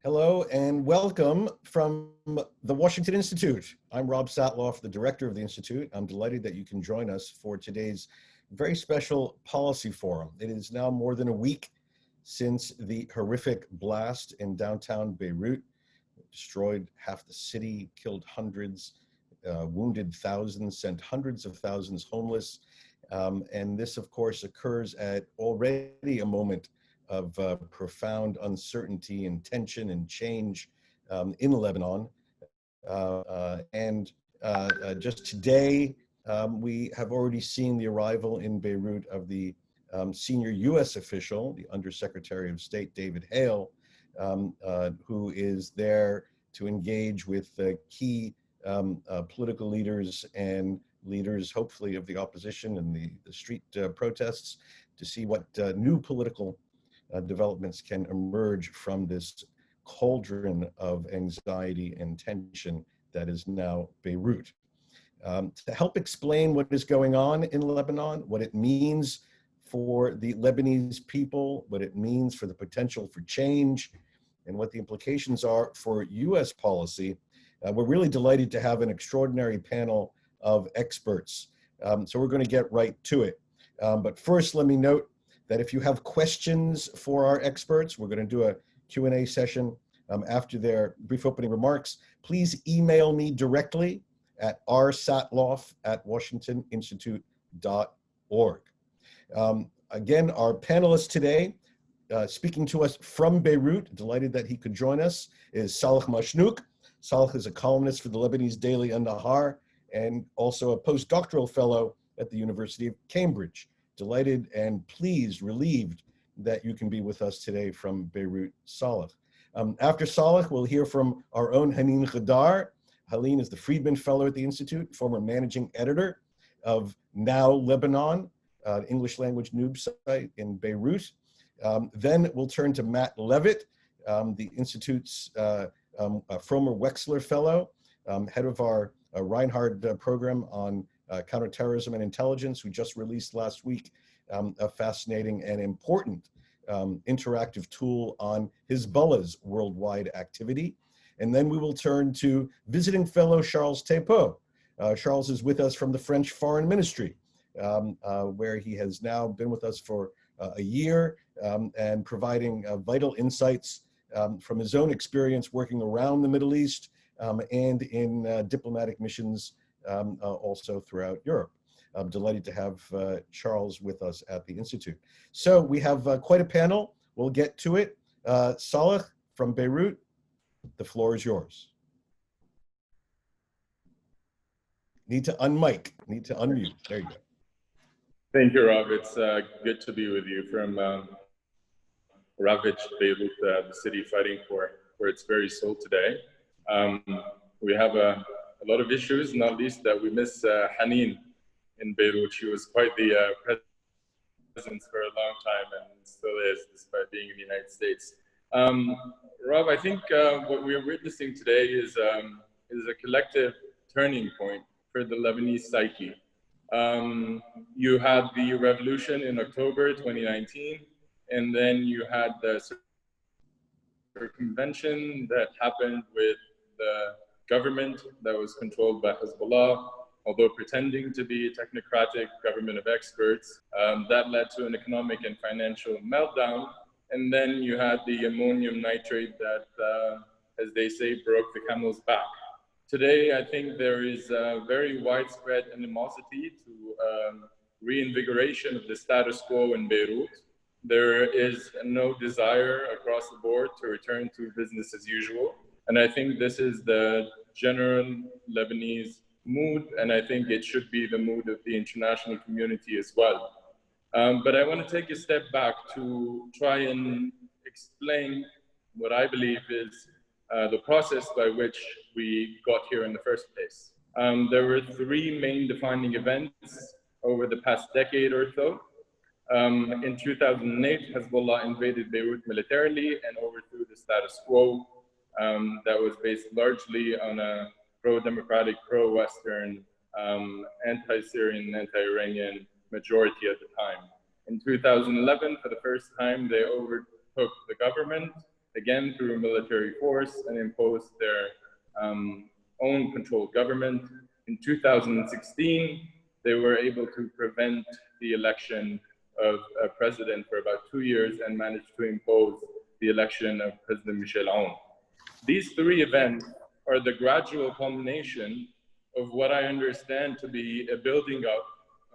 Hello and welcome from the Washington Institute. I'm Rob Satloff, the director of the Institute. I'm delighted that you can join us for today's very special policy forum. It is now more than a week since the horrific blast in downtown Beirut. It destroyed half the city, killed hundreds, wounded thousands, sent hundreds of thousands homeless. And this, of course, occurs at already a moment of profound uncertainty and tension and change in Lebanon. Just today, we have already seen the arrival in Beirut of the senior US official, the Undersecretary of State, David Hale, who is there to engage with key political leaders and leaders, hopefully, of the opposition and the street protests to see what new political developments can emerge from this cauldron of anxiety and tension that is now Beirut. To help explain what is going on in Lebanon, what it means for the Lebanese people, what it means for the potential for change, and what the implications are for US policy, we're really delighted to have an extraordinary panel of experts. So we're going to get right to it. But first, let me note that if you have questions for our experts, we're going to do a Q&A session after their brief opening remarks. Please email me directly at rsatloff@washingtoninstitute.org. Again, our panelists today, speaking to us from Beirut, delighted that he could join us, is Saleh Machnouk. Saleh is a columnist for the Lebanese daily An-Nahar and also a postdoctoral fellow at the University of Cambridge. Delighted and pleased, relieved that you can be with us today from Beirut, Saleh. After Saleh, we'll hear from our own Hanin Ghaddar. Hanin is the Friedmann Fellow at the Institute, former managing editor of Now Lebanon, English language news site in Beirut. Then we'll turn to Matt Levitt, the Institute's Fromer Wexler Fellow, head of our Reinhard program on counterterrorism and intelligence, who just released last week a fascinating and important interactive tool on Hezbollah's worldwide activity. And then we will turn to visiting fellow Charles Tepeau. Charles is with us from the French Foreign Ministry, where he has now been with us for a year and providing vital insights from his own experience working around the Middle East and in diplomatic missions also throughout Europe. I'm delighted to have Charles with us at the Institute. So we have quite a panel. We'll get to it. Saleh from Beirut, the floor is yours. Need to unmic, need to unmute. There you go. Thank you, Rob. It's good to be with you from ravaged Beirut, the city fighting for its very soul today. We have a lot of issues, not least that we miss Hanin in Beirut. She was quite the presence for a long time and still is, despite being in the United States. Rob, I think what we're witnessing today is a collective turning point for the Lebanese psyche. You had the revolution in October 2019, and then you had the convention that happened with the government that was controlled by Hezbollah, although pretending to be a technocratic government of experts. That led to an economic and financial meltdown. And then you had the ammonium nitrate that, as they say, broke the camel's back. Today, I think there is a very widespread animosity to reinvigoration of the status quo in Beirut. There is no desire across the board to return to business as usual. And I think this is the general Lebanese mood, and I think it should be the mood of the international community as well. But I want to take a step back to try and explain what I believe is the process by which we got here in the first place. There were three main defining events over the past decade or so. In 2008, Hezbollah invaded Beirut militarily and overthrew the status quo that was based largely on a pro-democratic, pro-Western, anti-Syrian, anti-Iranian majority at the time. In 2011, for the first time, they overtook the government again through military force, and imposed their own controlled government. In 2016, they were able to prevent the election of a president for about 2 years and managed to impose the election of President Michel Aoun. These three events are the gradual culmination of what I understand to be a building up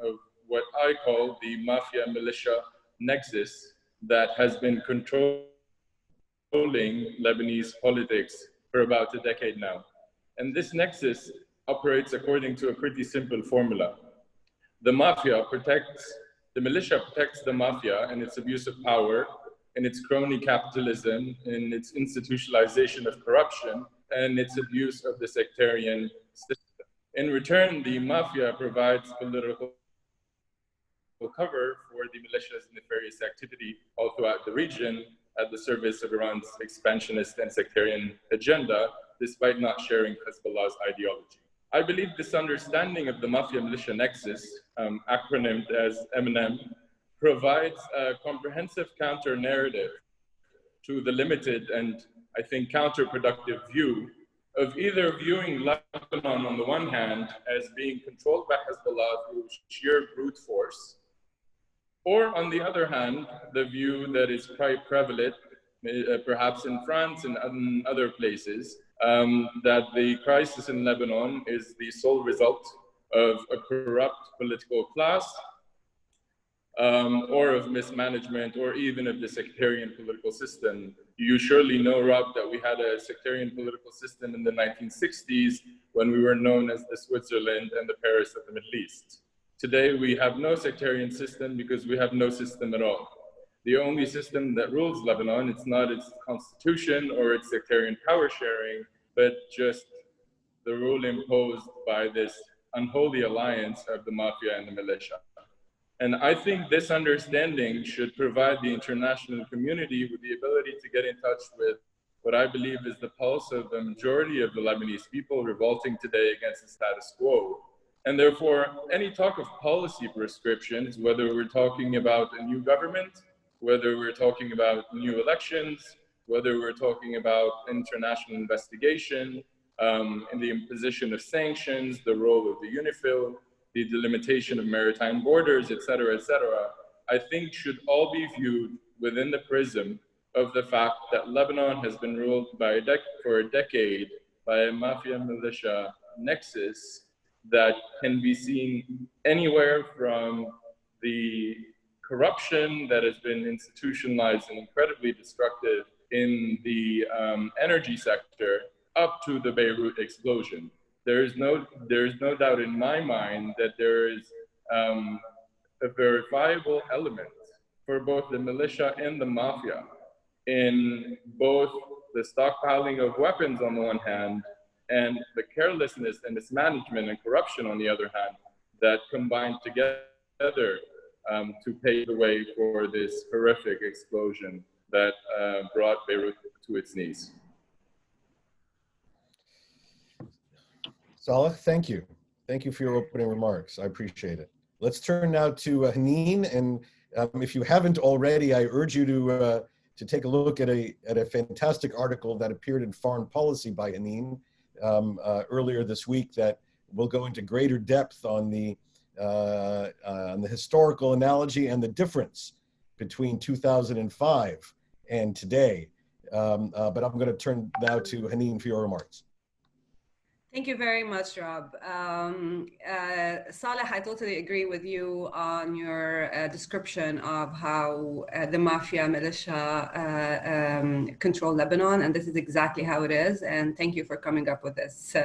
of what I call the Mafia Militia Nexus that has been controlling Lebanese politics for about a decade now. And this nexus operates according to a pretty simple formula. The militia protects the mafia and its abuse of power, and its crony capitalism, and its institutionalization of corruption, and its abuse of the sectarian system. In return, the mafia provides political cover for the militia's nefarious activity all throughout the region at the service of Iran's expansionist and sectarian agenda, despite not sharing Hezbollah's ideology. I believe this understanding of the Mafia-Militia Nexus, acronymed as MNM, provides a comprehensive counter-narrative to the limited and, I think, counterproductive view of either viewing Lebanon on the one hand as being controlled by Hezbollah through sheer brute force, or on the other hand, the view that is quite prevalent, perhaps in France and in other places, that the crisis in Lebanon is the sole result of a corrupt political class, or of mismanagement, or even of the sectarian political system. You surely know, Rob, that we had a sectarian political system in the 1960s when we were known as the Switzerland and the Paris of the Middle East. Today, we have no sectarian system because we have no system at all. The only system that rules Lebanon, it's not its constitution or its sectarian power sharing, but just the rule imposed by this unholy alliance of the mafia and the militia. And I think this understanding should provide the international community with the ability to get in touch with what I believe is the pulse of the majority of the Lebanese people revolting today against the status quo. And therefore, any talk of policy prescriptions, whether we're talking about a new government, whether we're talking about new elections, whether we're talking about international investigation, in the imposition of sanctions, the role of the UNIFIL, the delimitation of maritime borders, et cetera, I think should all be viewed within the prism of the fact that Lebanon has been ruled for a decade by a mafia militia nexus that can be seen anywhere from the corruption that has been institutionalized and incredibly destructive in the energy sector up to the Beirut explosion. There is no doubt in my mind that there is a verifiable element for both the militia and the mafia in both the stockpiling of weapons on the one hand and the carelessness and mismanagement and corruption on the other hand that combined together to pave the way for this horrific explosion that brought Beirut to its knees. Saleh, thank you. Thank you for your opening remarks. I appreciate it. Let's turn now to Hanin, and if you haven't already, I urge you to take a look at a fantastic article that appeared in Foreign Policy by Hanin earlier this week that will go into greater depth on the historical analogy and the difference between 2005 and today. But I'm going to turn now to Hanin for your remarks. Thank you very much, Rob. Saleh, I totally agree with you on your description of how the mafia militia control Lebanon, and this is exactly how it is. And thank you for coming up with this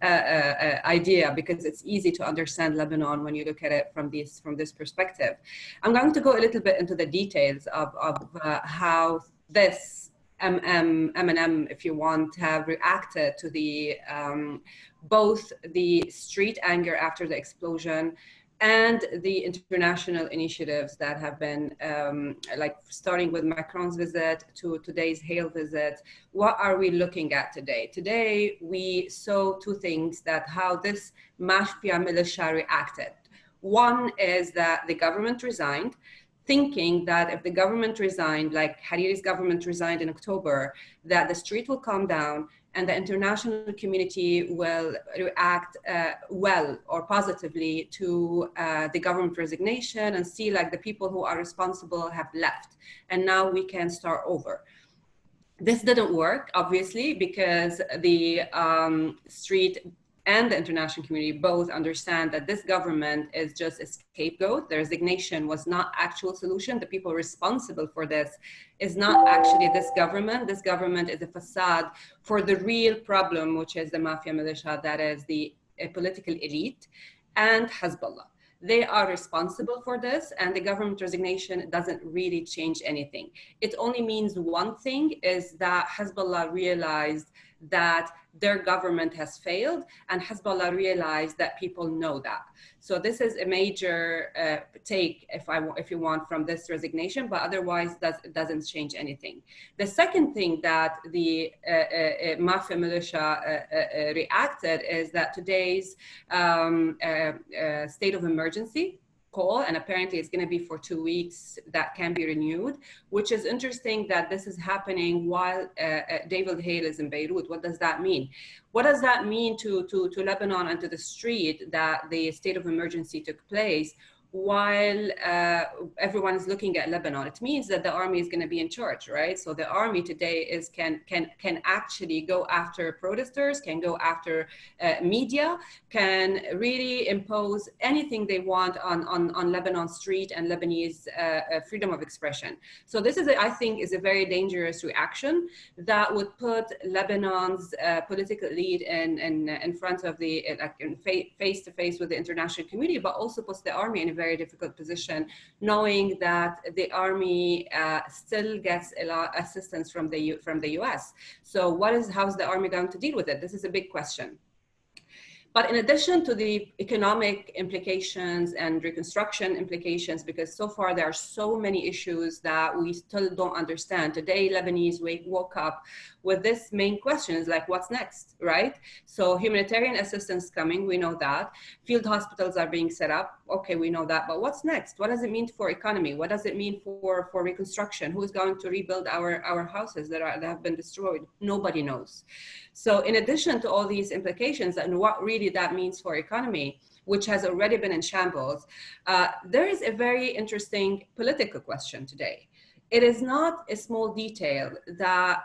idea, because it's easy to understand Lebanon when you look at it from this perspective. I'm going to go a little bit into the details of how this MNM, if you want, have reacted to the both the street anger after the explosion and the international initiatives that have been like starting with Macron's visit to today's Hale visit. What are we looking at today? Today, we saw two things that how this mafia militia reacted. One is that the government resigned. thinking that if the government resigned, like Hariri's government resigned in October, that the street will calm down and the international community will react well or positively to the government resignation and see like the people who are responsible have left and now we can start over. This didn't work, obviously, because the street and the international community both understand that this government is just a scapegoat. The resignation was not actual solution. The people responsible for this is not actually this government. This government is a facade for the real problem, which is the Mafia militia, that is the political elite, and Hezbollah. They are responsible for this, and the government resignation doesn't really change anything. It only means one thing, is that Hezbollah realized that their government has failed, and Hezbollah realized that people know that. So this is a major take, if you want, from this resignation, but otherwise it doesn't change anything. The second thing that the Mafia militia reacted is that today's state of emergency call, and apparently it's going to be for 2 weeks, that can be renewed, which is interesting that this is happening while David Hale is in Beirut. What does that mean? What does that mean to Lebanon and to the street that the state of emergency took place while everyone is looking at Lebanon? It means that the army is going to be in charge, right? So the army today can actually go after protesters, can go after media, can really impose anything they want on Lebanon street and Lebanese freedom of expression. So this is, I think, is a very dangerous reaction that would put Lebanon's political lead in front of the, face to face with the international community, but also puts the army in a very difficult position, knowing that the army still gets a lot of assistance from the US. So how's the army going to deal with it? This is a big question. But in addition to the economic implications and reconstruction implications, because so far there are so many issues that we still don't understand. Today, Lebanese woke up with this main question, is like, what's next, right? So humanitarian assistance coming, we know that. Field hospitals are being set up, okay, we know that, but what's next? What does it mean for economy? What does it mean for reconstruction? Who is going to rebuild our houses that have been destroyed? Nobody knows. So in addition to all these implications and what really that means for economy, which has already been in shambles, there is a very interesting political question today. It is not a small detail that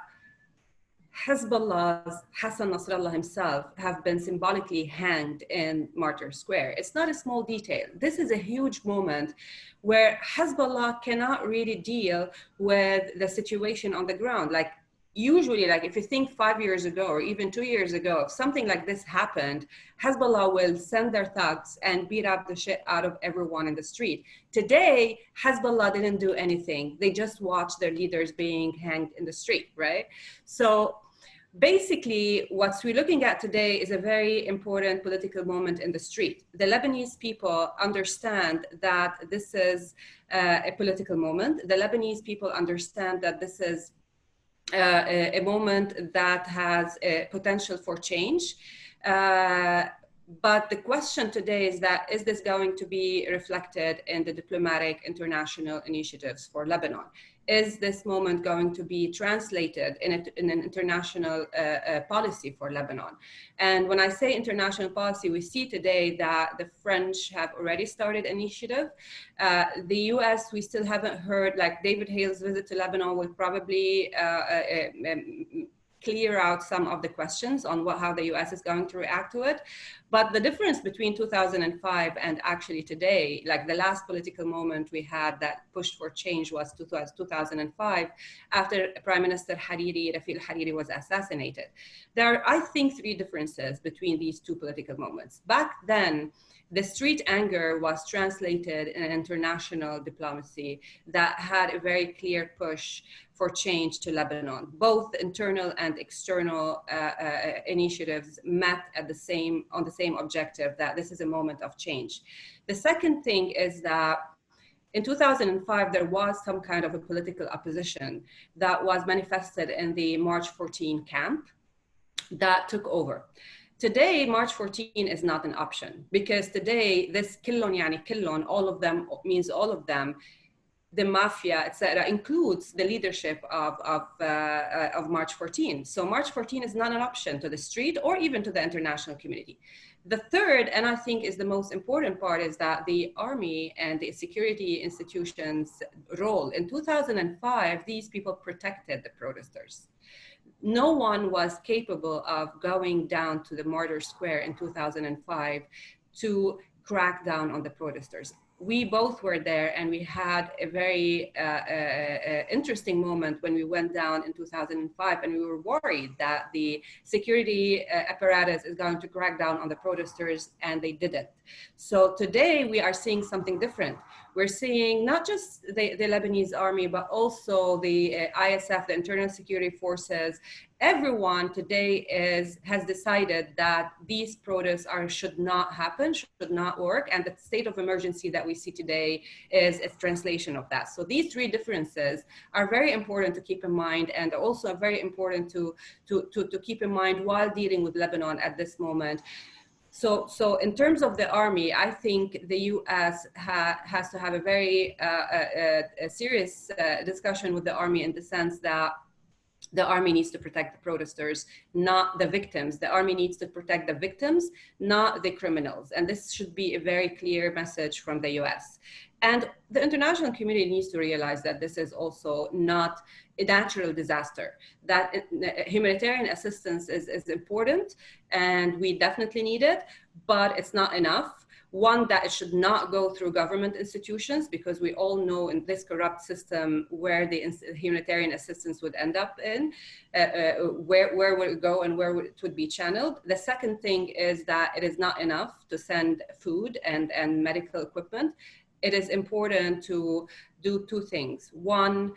Hezbollah's Hassan Nasrallah himself have been symbolically hanged in Martyr Square. It's not a small detail. This is a huge moment where Hezbollah cannot really deal with the situation on the ground. Like, usually, like if you think 5 years ago or even 2 years ago, if something like this happened, Hezbollah will send their thugs and beat up the shit out of everyone in the street. Today, Hezbollah didn't do anything. They just watched their leaders being hanged in the street, right? So basically, what we're looking at today is a very important political moment in the street. The Lebanese people understand that this is a political moment. The Lebanese people understand that this is a moment that has a potential for change. But the question today is that, is this going to be reflected in the diplomatic international initiatives for Lebanon? Is this moment going to be translated in an international policy for Lebanon? And when I say international policy, we see today that the French have already started initiative. The US, we still haven't heard, like David Hale's visit to Lebanon will probably clear out some of the questions on how the US is going to react to it. But the difference between 2005 and actually today, like the last political moment we had that pushed for change was 2005, after Prime Minister Rafiq Hariri was assassinated. There are, I think, 3 differences between these 2 political moments. Back then, the street anger was translated in an international diplomacy that had a very clear push for change to Lebanon. Both internal and external initiatives met on the same objective, that this is a moment of change. The second thing is that in 2005, there was some kind of a political opposition that was manifested in the March 14 camp that took over. Today, March 14 is not an option, because today, this killon yani killon, all of them means all of them, the Mafia, etc., includes the leadership of March 14. So March 14 is not an option to the street or even to the international community. The third, and I think is the most important part, is that the army and the security institutions' role. In 2005, these people protected the protesters. No one was capable of going down to the Martyr Square in 2005 to crack down on the protesters. We both were there, and we had a very interesting moment when we went down in 2005, and we were worried that the security apparatus is going to crack down on the protesters, and they didn't. So today we are seeing something different. We're seeing not just the Lebanese army, but also the ISF, the Internal Security Forces. Everyone today has decided that these protests should not happen, should not work, and the state of emergency that we see today is a translation of that. So these three differences are very important to keep in mind, and also very important to keep in mind while dealing with Lebanon at this moment. So in terms of the army, I think the U.S. has to have a very serious discussion with the army, in the sense that the army needs to protect the protesters, not the victims. The army needs to protect the victims, not the criminals. And this should be a very clear message from the US. And the international community needs to realize that this is also not a natural disaster, that humanitarian assistance is important, and we definitely need it, but it's not enough. One, that it should not go through government institutions, because we all know in this corrupt system where the humanitarian assistance would end up in, where would it go and where it would be channeled. The second thing is that it is not enough to send food and medical equipment. It is important to do two things. One,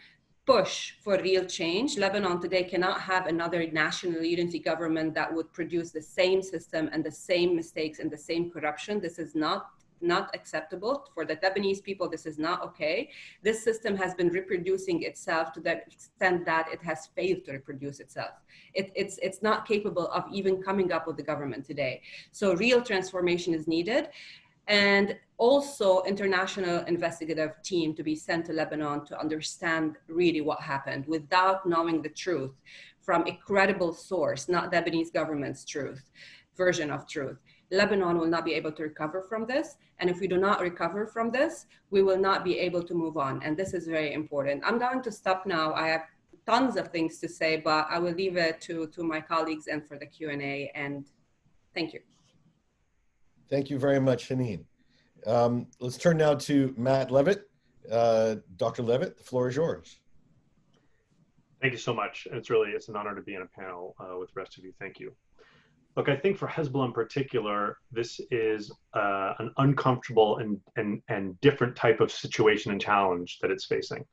push for real change. Lebanon today cannot have another national unity government that would produce the same system and the same mistakes and the same corruption. This is not acceptable for the Lebanese people. This is not okay. This system has been reproducing itself to the extent that it has failed to reproduce itself. It's not capable of even coming up with the government today. So real transformation is needed. And also international investigative team to be sent to Lebanon to understand really what happened without knowing the truth from a credible source, not Lebanese government's version of truth. Lebanon will not be able to recover from this. And if we do not recover from this, we will not be able to move on. And this is very important. I'm going to stop now. I have tons of things to say, but I will leave it to my colleagues and for the Q&A. And thank you. Thank you very much, Hanin. Let's turn now to Matt Levitt. Dr. Levitt, the floor is yours. Thank you so much. It's an honor to be in a panel with the rest of you. Thank you. Look, I think for Hezbollah in particular, this is an uncomfortable and different type of situation and challenge that it's facing.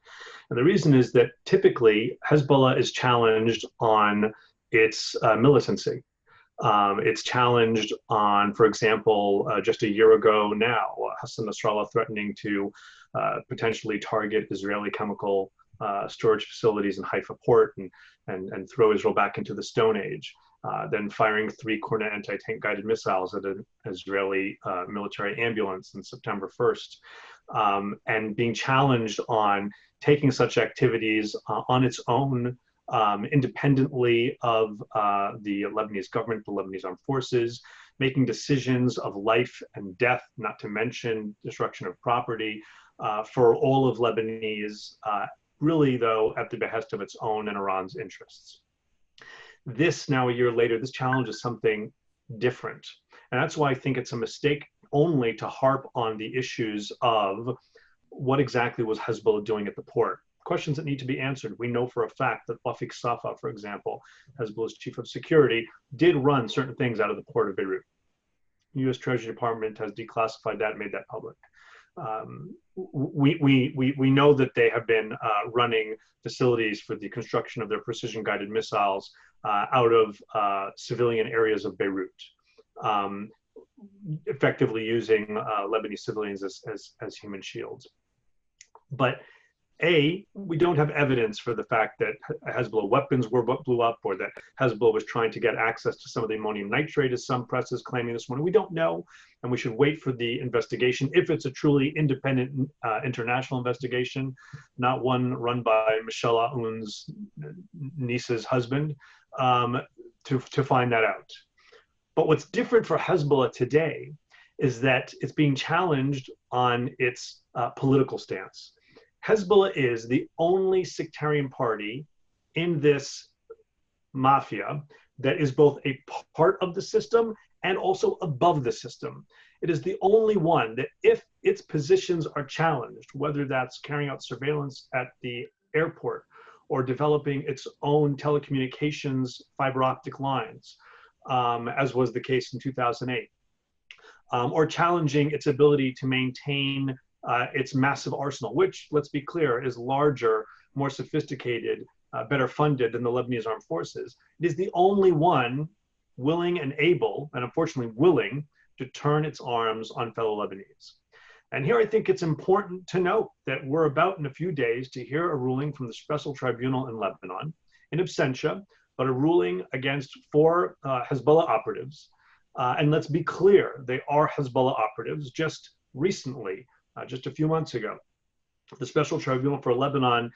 And the reason is that typically Hezbollah is challenged on its militancy. It's challenged on, for example, just a year ago now, Hassan Nasrallah threatening to potentially target Israeli chemical storage facilities in Haifa port and throw Israel back into the Stone Age. Then firing 3 Kornet anti-tank guided missiles at an Israeli military ambulance on September 1st, and being challenged on taking such activities on its own, independently of the Lebanese government, the Lebanese armed forces, making decisions of life and death, not to mention destruction of property, for all of Lebanese, really though at the behest of its own and Iran's interests. This, now a year later, this challenge is something different. And that's why I think it's a mistake only to harp on the issues of what exactly was Hezbollah doing at the port. Questions that need to be answered. We know for a fact that Wafik Safa, for example, Hezbollah's chief of security, did run certain things out of the port of Beirut. The U.S. Treasury Department has declassified that, made that public. We know that they have been running facilities for the construction of their precision-guided missiles out of civilian areas of Beirut, effectively using Lebanese civilians as human shields. But We don't have evidence for the fact that Hezbollah weapons were what blew up, or that Hezbollah was trying to get access to some of the ammonium nitrate, as some press is claiming this morning. We don't know, and we should wait for the investigation, if it's a truly independent international investigation, not one run by Michel Aoun's niece's husband, to find that out. But what's different for Hezbollah today is that it's being challenged on its political stance. Hezbollah is the only sectarian party in this mafia that is both a part of the system and also above the system. It is the only one that, if its positions are challenged, whether that's carrying out surveillance at the airport or developing its own telecommunications fiber optic lines, as was the case in 2008, or challenging its ability to maintain its massive arsenal, which, let's be clear, is larger, more sophisticated, better funded than the Lebanese armed forces. It is the only one willing and able, and unfortunately willing, to turn its arms on fellow Lebanese. And here I think it's important to note that we're about in a few days to hear a ruling from the Special Tribunal in Lebanon, in absentia, but a ruling against 4 Hezbollah operatives. And let's be clear, they are Hezbollah operatives. Just recently, just a few months ago, the Special Tribunal for Lebanon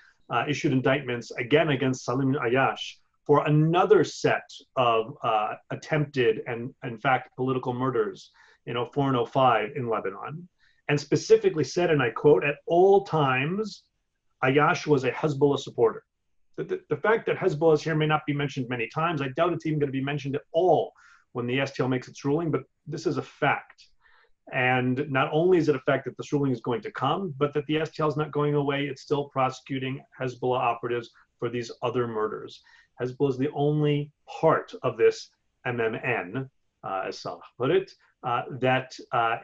issued indictments again against Saleh Machnouk for another set of attempted and, in fact, political murders in 04 and 05 in Lebanon, and specifically said, and I quote, "At all times, Ayash was a Hezbollah supporter." The fact that Hezbollah is here may not be mentioned many times. I doubt it's even going to be mentioned at all when the STL makes its ruling, but this is a fact. And not only is it a fact that this ruling is going to come, but that the STL is not going away. It's still prosecuting Hezbollah operatives for these other murders. Hezbollah is the only part of this MMN, as Saleh put it, that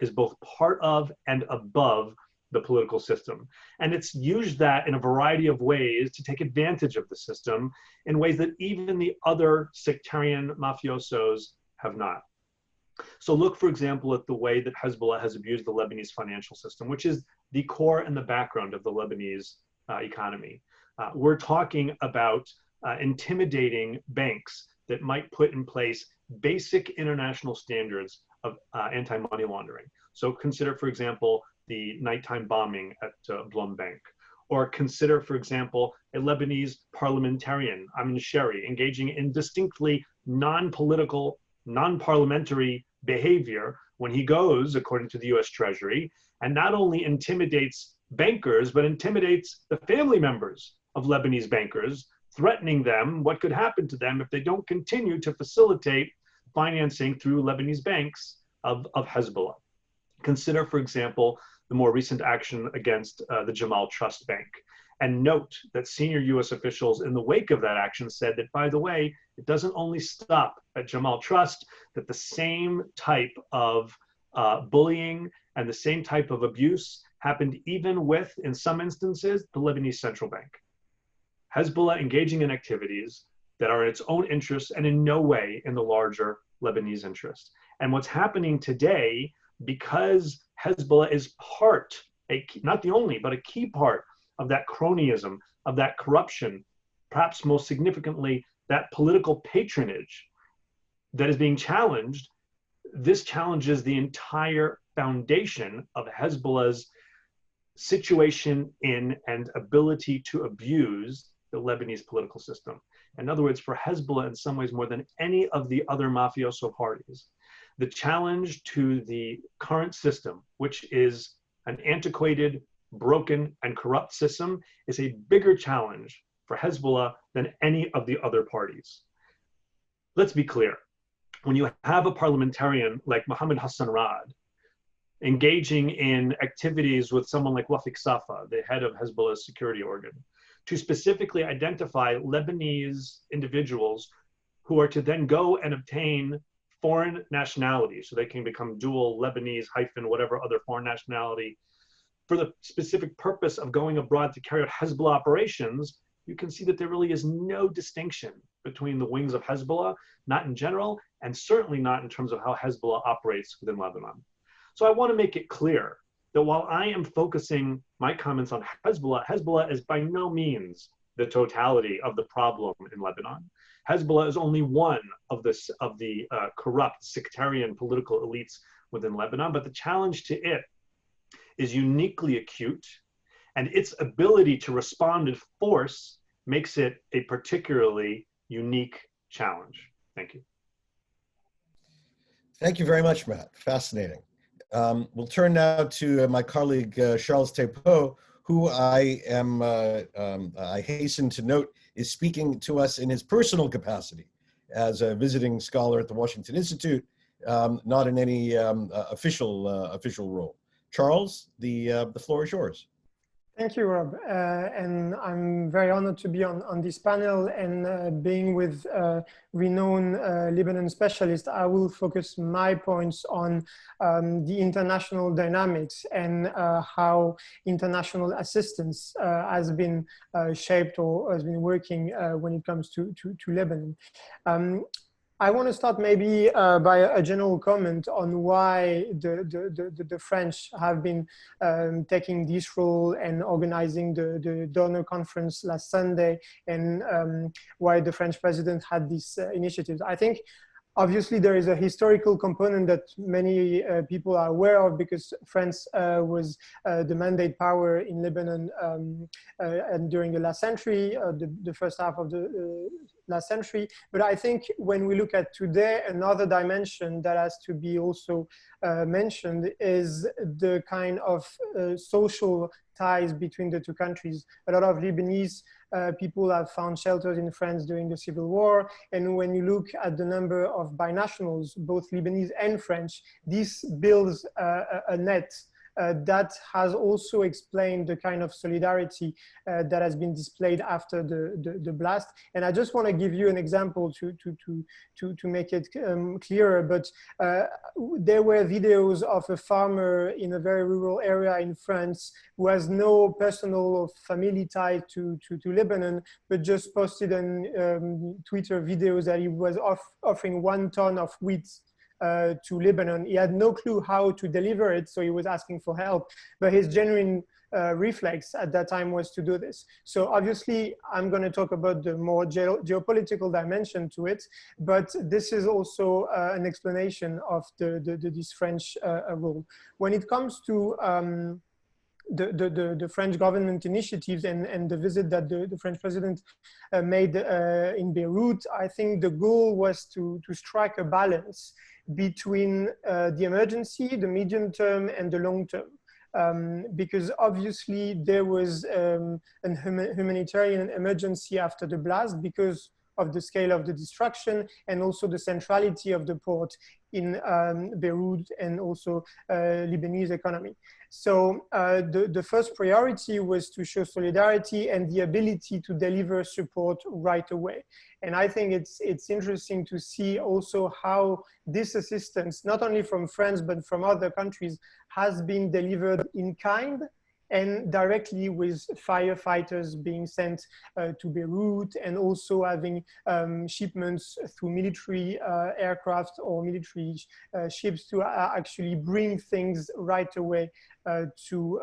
is both part of and above the political system. And it's used that in a variety of ways to take advantage of the system in ways that even the other sectarian mafiosos have not. So look, for example, at the way that Hezbollah has abused the Lebanese financial system, which is the core and the background of the Lebanese economy. We're talking about intimidating banks that might put in place basic international standards of anti-money laundering. So consider, for example, the nighttime bombing at Blum Bank. Or consider, for example, a Lebanese parliamentarian, Amin Sheri, engaging in distinctly non-political, non-parliamentary behavior when he goes, according to the US Treasury, and not only intimidates bankers, but intimidates the family members of Lebanese bankers, threatening them what could happen to them if they don't continue to facilitate financing through Lebanese banks of Hezbollah. Consider, for example, the more recent action against the Jamal Trust Bank. And note that senior US officials in the wake of that action said that, by the way, it doesn't only stop at Jamal Trust, that the same type of bullying and the same type of abuse happened even with, in some instances, the Lebanese Central Bank. Hezbollah engaging in activities that are in its own interest and in no way in the larger Lebanese interest. And what's happening today, because Hezbollah is part, not the only, but a key part of that cronyism, of that corruption, perhaps most significantly, that political patronage that is being challenged, this challenges the entire foundation of Hezbollah's situation in and ability to abuse the Lebanese political system. In other words, for Hezbollah, in some ways more than any of the other mafioso parties, the challenge to the current system, which is an antiquated, broken, and corrupt system, is a bigger challenge for Hezbollah than any of the other parties. Let's be clear. When you have a parliamentarian like Mohammed Hassan Raad engaging in activities with someone like Wafik Safa, the head of Hezbollah's security organ, to specifically identify Lebanese individuals who are to then go and obtain foreign nationality, so they can become dual Lebanese hyphen whatever other foreign nationality, for the specific purpose of going abroad to carry out Hezbollah operations, you can see that there really is no distinction between the wings of Hezbollah, not in general, and certainly not in terms of how Hezbollah operates within Lebanon. So I want to make it clear that while I am focusing my comments on Hezbollah, Hezbollah is by no means the totality of the problem in Lebanon. Hezbollah is only one of the corrupt sectarian political elites within Lebanon, but the challenge to it is uniquely acute, and its ability to respond in force makes it a particularly unique challenge. Thank you. Thank you very much, Matt. Fascinating. We'll turn now to my colleague, Charles Tepeau, who I hasten to note is speaking to us in his personal capacity as a visiting scholar at the Washington Institute, not in any official role. Charles, the floor is yours. Thank you, Rob. And I'm very honored to be on this panel, and being with renowned Lebanon specialists, I will focus my points on the international dynamics and how international assistance has been shaped or has been working when it comes to Lebanon. I want to start maybe by a general comment on why the French have been taking this role and organizing the donor conference last Sunday, and why the French president had these initiatives. I think obviously there is a historical component that many people are aware of, because France was the mandate power in Lebanon and during the last century, the first half of the last century. But I think when we look at today, another dimension that has to be also mentioned is the kind of social ties between the two countries. A lot of Lebanese people have found shelters in France during the Civil War. And when you look at the number of binationals, both Lebanese and French, this builds a net that has also explained the kind of solidarity that has been displayed after the blast. And I just want to give you an example to make it clearer. But there were videos of a farmer in a very rural area in France who has no personal or family tie to Lebanon, but just posted on Twitter videos that he was offering 1 ton of wheat to Lebanon. He had no clue how to deliver it, so he was asking for help. But his genuine reflex at that time was to do this. So obviously, I'm going to talk about the more geopolitical dimension to it, but this is also an explanation of this French role. When it comes to the French government initiatives and the visit that the French president made in Beirut, I think the goal was to strike a balance between the emergency, the medium term, and the long term. Because obviously there was a humanitarian emergency after the blast because of the scale of the destruction and also the centrality of the port in Beirut and also Lebanese economy. So the first priority was to show solidarity and the ability to deliver support right away. And I think it's interesting to see also how this assistance, not only from France, but from other countries, has been delivered in kind and directly with firefighters being sent to Beirut, and also having shipments through military aircraft or military ships to actually bring things right away to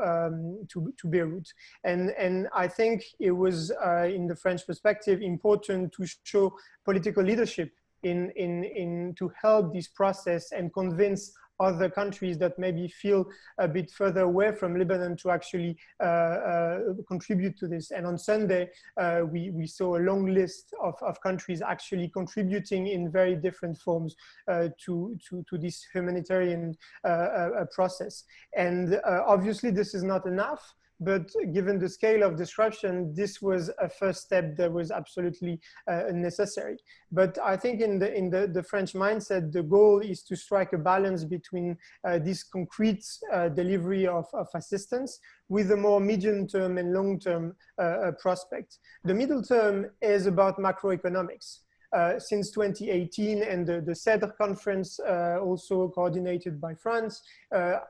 Beirut. And I think it was, in the French perspective, important to show political leadership in to help this process and convince other countries that maybe feel a bit further away from Lebanon to actually contribute to this. And on Sunday, we saw a long list of countries actually contributing in very different forms to this humanitarian process. And obviously this is not enough, but given the scale of disruption, this was a first step that was absolutely necessary. But I think in the French mindset, the goal is to strike a balance between this concrete delivery of assistance with a more medium-term and long-term prospect. The middle term is about macroeconomics. Since 2018 and the CEDR conference, also coordinated by France,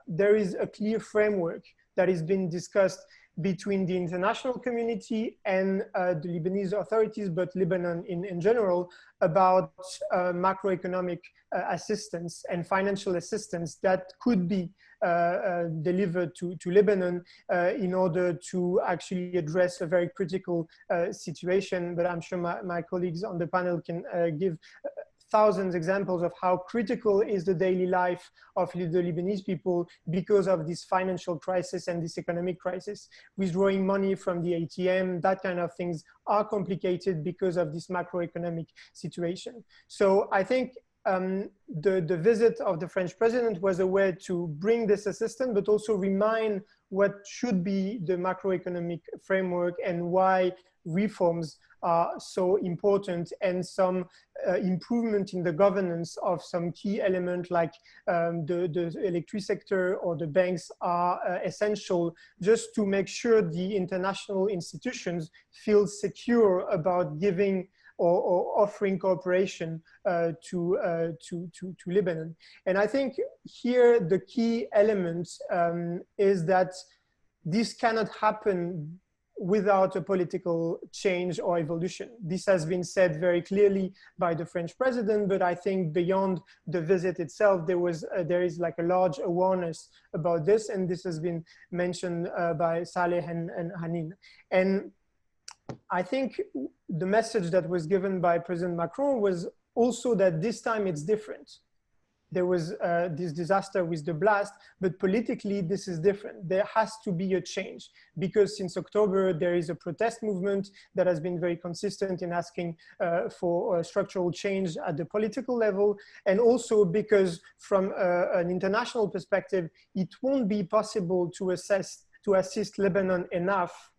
there is a clear framework that has been discussed between the international community and the Lebanese authorities, but Lebanon in general, about macroeconomic assistance and financial assistance that could be delivered to Lebanon in order to actually address a very critical situation. But I'm sure my colleagues on the panel can give thousands examples of how critical is the daily life of the Lebanese people because of this financial crisis and this economic crisis. Withdrawing money from the ATM, that kind of things are complicated because of this macroeconomic situation. So I think the visit of the French president was a way to bring this assistance, but also remind what should be the macroeconomic framework and why reforms are so important, and some improvement in the governance of some key element like the electricity sector or the banks are essential just to make sure the international institutions feel secure about giving or offering cooperation to Lebanon. And I think here the key element is that this cannot happen without a political change or evolution. This has been said very clearly by the French president, but I think beyond the visit itself, there is like a large awareness about this, and this has been mentioned by Saleh and Hanin. And I think the message that was given by President Macron was also that this time it's different. There was this disaster with the blast, but politically this is different. There has to be a change because since October, there is a protest movement that has been very consistent in asking for structural change at the political level. And also because from an international perspective, it won't be possible to assist Lebanon enough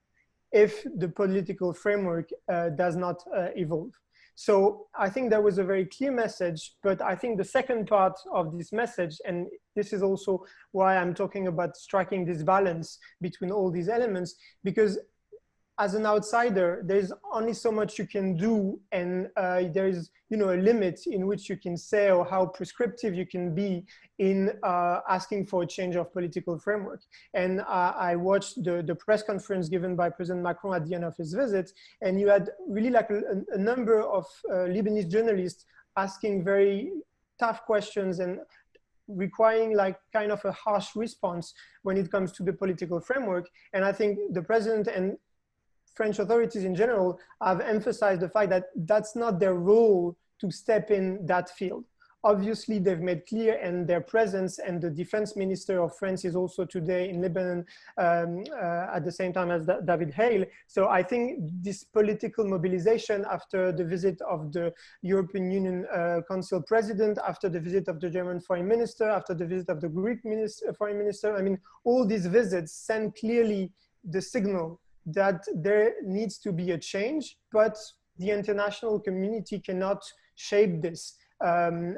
if the political framework does not evolve. So I think that was a very clear message, but I think the second part of this message, and this is also why I'm talking about striking this balance between all these elements, because as an outsider, there's only so much you can do, and there is, a limit in which you can say or how prescriptive you can be in asking for a change of political framework. And I watched the press conference given by President Macron at the end of his visit, and you had really like a number of Lebanese journalists asking very tough questions and requiring like kind of a harsh response when it comes to the political framework. And I think the president and French authorities in general have emphasized the fact that that's not their role to step in that field. Obviously, they've made clear, and their presence, and the defense minister of France is also today in Lebanon at the same time as David Hale. So I think this political mobilization after the visit of the European Union Council president, after the visit of the German foreign minister, after the visit of the Greek foreign minister, I mean, all these visits send clearly the signal that there needs to be a change, but the international community cannot shape this on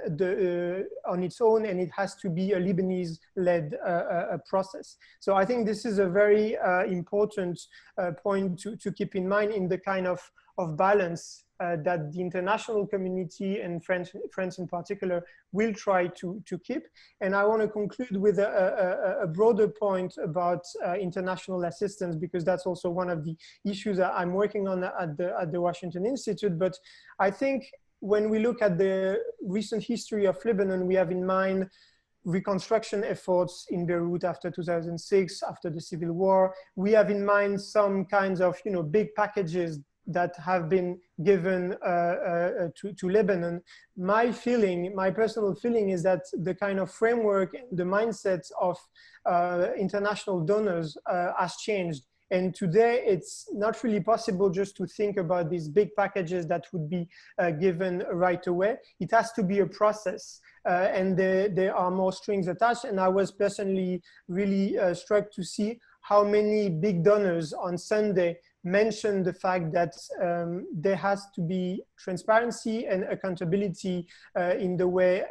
its own, and it has to be a Lebanese-led process. So I think this is a very important point to keep in mind in the kind of balance that the international community and France in particular will try to keep. And I want to conclude with a broader point about international assistance, because that's also one of the issues that I'm working on at the Washington Institute. But I think when we look at the recent history of Lebanon, we have in mind reconstruction efforts in Beirut after 2006, after the civil war. We have in mind some kinds of big packages that have been given to Lebanon. My personal feeling is that the kind of framework, the mindset of international donors has changed. And today it's not really possible just to think about these big packages that would be given right away. It has to be a process, and there are more strings attached. And I was personally really struck to see how many big donors on Sunday mentioned the fact that there has to be transparency and accountability in the way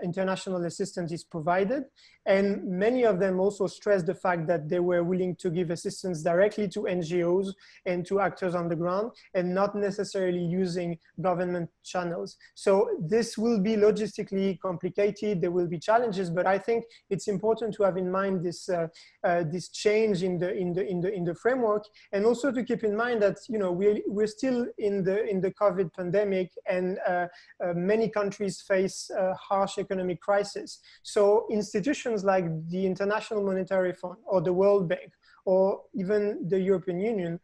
international assistance is provided. And many of them also stressed the fact that they were willing to give assistance directly to NGOs and to actors on the ground, and not necessarily using government channels. So this will be logistically complicated. There will be challenges, but I think it's important to have in mind this this change in the framework, and also to keep in mind that we're still in the COVID pandemic. pandemic, and many countries face harsh economic crisis. So institutions like the International Monetary Fund or the World Bank or even the European Union,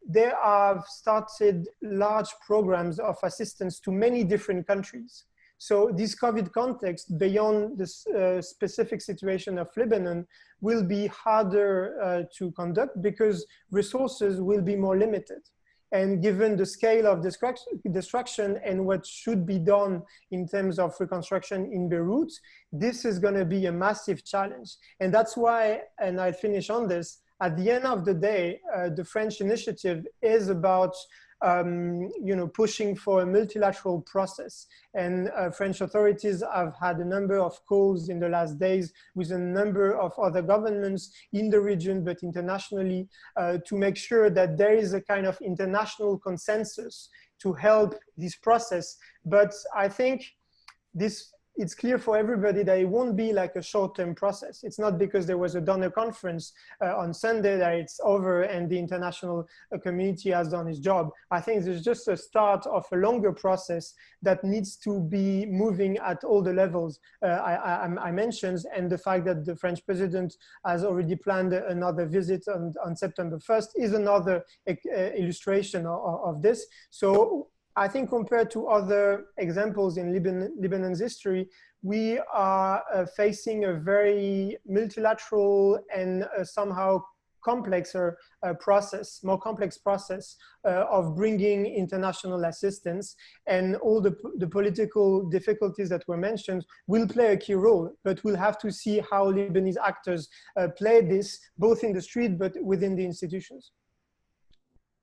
they have started large programs of assistance to many different countries. So this COVID context, beyond the specific situation of Lebanon, will be harder to conduct because resources will be more limited. And given the scale of destruction and what should be done in terms of reconstruction in Beirut, this is going to be a massive challenge. And that's why, and I'll finish on this, at the end of the day, the French initiative is about pushing for a multilateral process. And French authorities have had a number of calls in the last days with a number of other governments in the region, but internationally, to make sure that there is a kind of international consensus to help this process. But I think it's clear for everybody that it won't be like a short-term process. It's not because there was a donor conference on Sunday that it's over and the international community has done its job. I think there's just a start of a longer process that needs to be moving at all the levels I mentioned, and the fact that the French president has already planned another visit on September 1st is another illustration of this. So I think compared to other examples in Lebanon's history, we are facing a very multilateral and somehow complexer process, more complex process of bringing international assistance, and all the political difficulties that were mentioned will play a key role, but we'll have to see how Lebanese actors play this, both in the street, but within the institutions.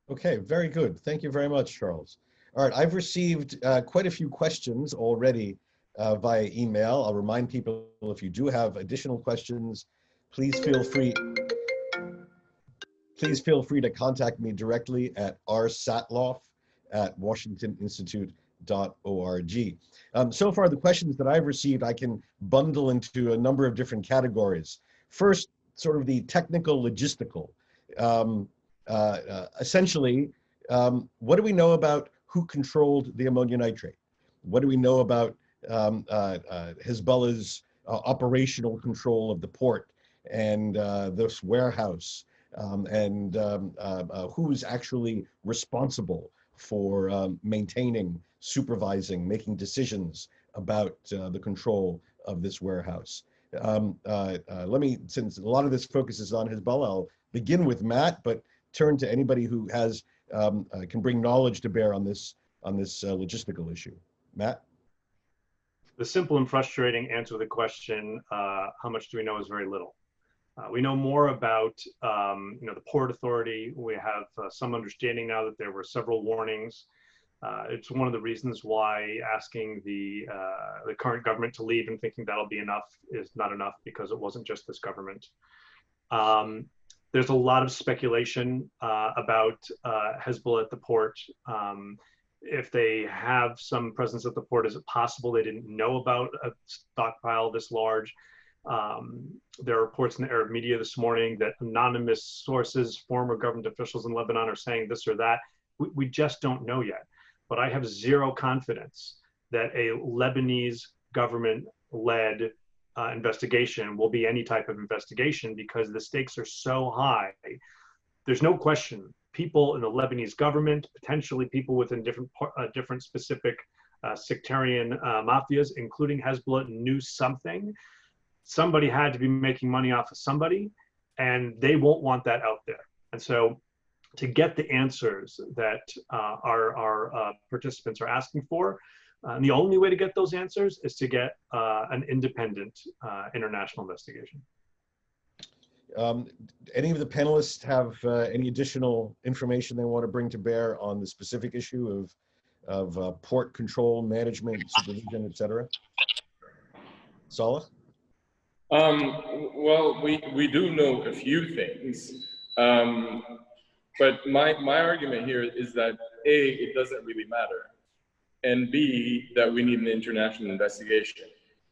Okay, very good. Thank you very much, Charles. All right, I've received quite a few questions already via email. I'll remind people, if you do have additional questions, please feel free to contact me directly at rsatloff@washingtoninstitute.org. So far, the questions that I've received, I can bundle into a number of different categories. First, sort of the technical logistical. Essentially, what do we know about who controlled the ammonia nitrate? What do we know about Hezbollah's operational control of the port and this warehouse, and who's actually responsible for maintaining, supervising, making decisions about the control of this warehouse? Let me, since a lot of this focuses on Hezbollah, I'll begin with Matt, but turn to anybody who has can bring knowledge to bear on this logistical issue. Matt? The simple and frustrating answer to the question, how much do we know, is very little. We know more about the Port Authority. We have some understanding now that there were several warnings. It's one of the reasons why asking the current government to leave and thinking that'll be enough is not enough, because it wasn't just this government. There's a lot of speculation about Hezbollah at the port. If they have some presence at the port, is it possible they didn't know about a stockpile this large? There are reports in the Arab media this morning that anonymous sources, former government officials in Lebanon, are saying this or that. We just don't know yet. But I have zero confidence that a Lebanese government-led investigation will be any type of investigation, because the stakes are so high. There's no question people in the Lebanese government, potentially people within different specific sectarian mafias, including Hezbollah, knew something. Somebody had to be making money off of somebody, and they won't want that out there. And so to get the answers that our participants are asking for, and the only way to get those answers is to get an independent international investigation. Any of the panelists have any additional information they want to bring to bear on the specific issue of port control, management, supervision, et cetera? Saleh? Well, we do know a few things, but my argument here is that A, it doesn't really matter, and B, that we need an international investigation.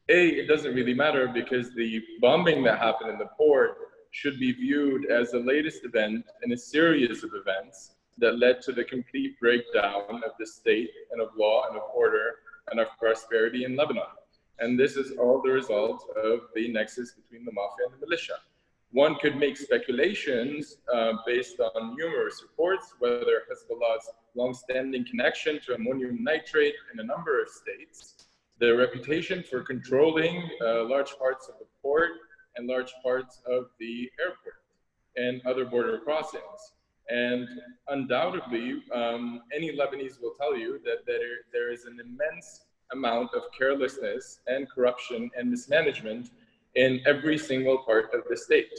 A, it doesn't really matter because the bombing that happened in the port should be viewed as the latest event in a series of events that led to the complete breakdown of the state and of law and of order and of prosperity in Lebanon. And this is all the result of the nexus between the Mafia and the militia. One could make speculations based on numerous reports, whether Hezbollah's long-standing connection to ammonium nitrate in a number of states, their reputation for controlling large parts of the port and large parts of the airport and other border crossings. And undoubtedly, any Lebanese will tell you that there is an immense amount of carelessness and corruption and mismanagement in every single part of the state.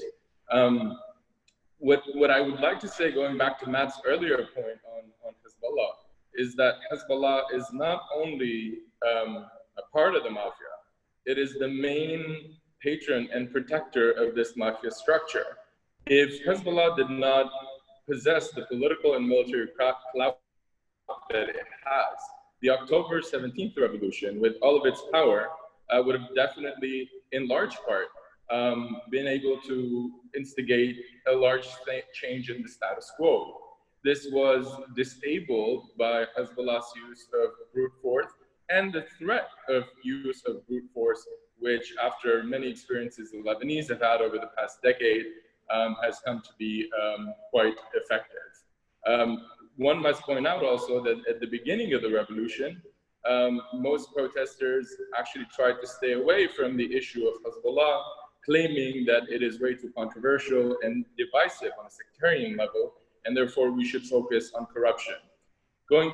What I would like to say, going back to Matt's earlier point on Hezbollah, is that Hezbollah is not only a part of the Mafia, it is the main patron and protector of this Mafia structure. If Hezbollah did not possess the political and military clout that it has, the October 17th revolution, with all of its power, would have definitely, in large part, been able to instigate a large change in the status quo. This was disabled by Hezbollah's use of brute force and the threat of use of brute force, which after many experiences the Lebanese have had over the past decade, has come to be quite effective. One must point out also that at the beginning of the revolution, most protesters actually tried to stay away from the issue of Hezbollah, claiming that it is way too controversial and divisive on a sectarian level, and therefore we should focus on corruption. Going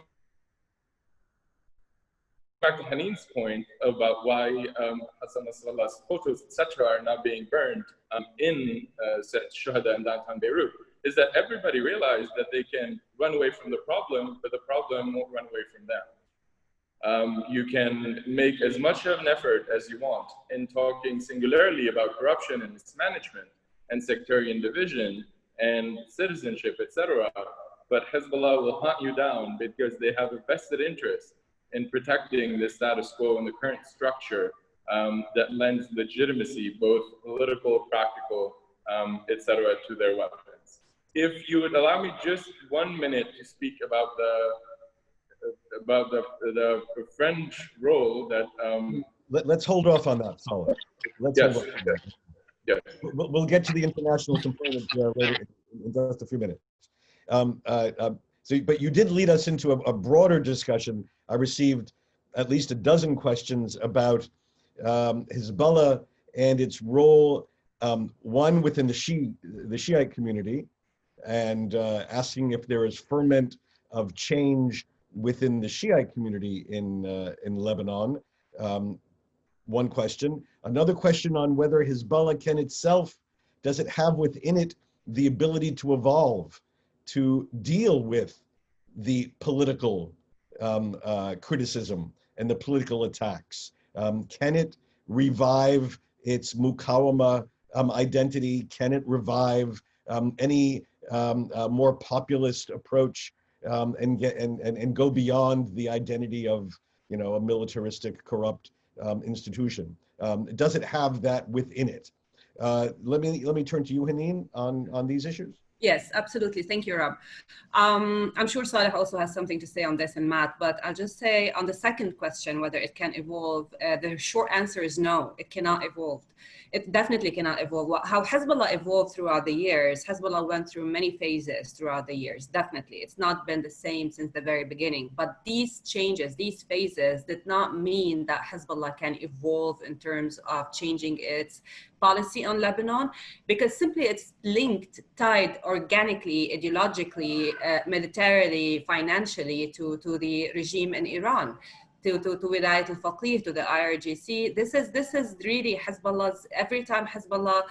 back to Hanin's point about why Hassan Nasrallah's photos, etc., are now being burned in Shuhada in downtown Beirut, is that everybody realized that they can run away from the problem, but the problem won't run away from them. You can make as much of an effort as you want in talking singularly about corruption and mismanagement and sectarian division and citizenship, etc., but Hezbollah will hunt you down because they have a vested interest in protecting the status quo and the current structure that lends legitimacy, both political, practical, etc., to their weapons. If you would allow me just 1 minute to speak about the French role that... Let's hold off on that, Saleh. Yes. Yes. We'll get to the international component later in just a few minutes. But you did lead us into a broader discussion. I received at least a dozen questions about Hezbollah and its role, one within the Shiite community, and asking if there is ferment of change within the Shiite community in Lebanon. One question. Another question on whether Hezbollah can itself, does it have within it the ability to evolve, to deal with the political criticism and the political attacks? Can it revive its Muqawama identity? Can it revive any more populist approach and go beyond the identity of, you know, a militaristic, corrupt institution? Does it have that within it? Let me turn to you, Hanin, on these issues. Yes, absolutely. Thank you, Rob. I'm sure Saleh also has something to say on this, and Matt, but I'll just say on the second question, whether it can evolve, the short answer is no, it cannot evolve. It definitely cannot evolve. How Hezbollah evolved throughout the years, Hezbollah went through many phases throughout the years, definitely. It's not been the same since the very beginning, but these changes, these phases did not mean that Hezbollah can evolve in terms of changing its policy on Lebanon, because simply it's linked, tied organically, ideologically, militarily, financially to the regime in Iran. To Wilayat al-Faqih, to the IRGC. This is really Hezbollah's, every time Hezbollah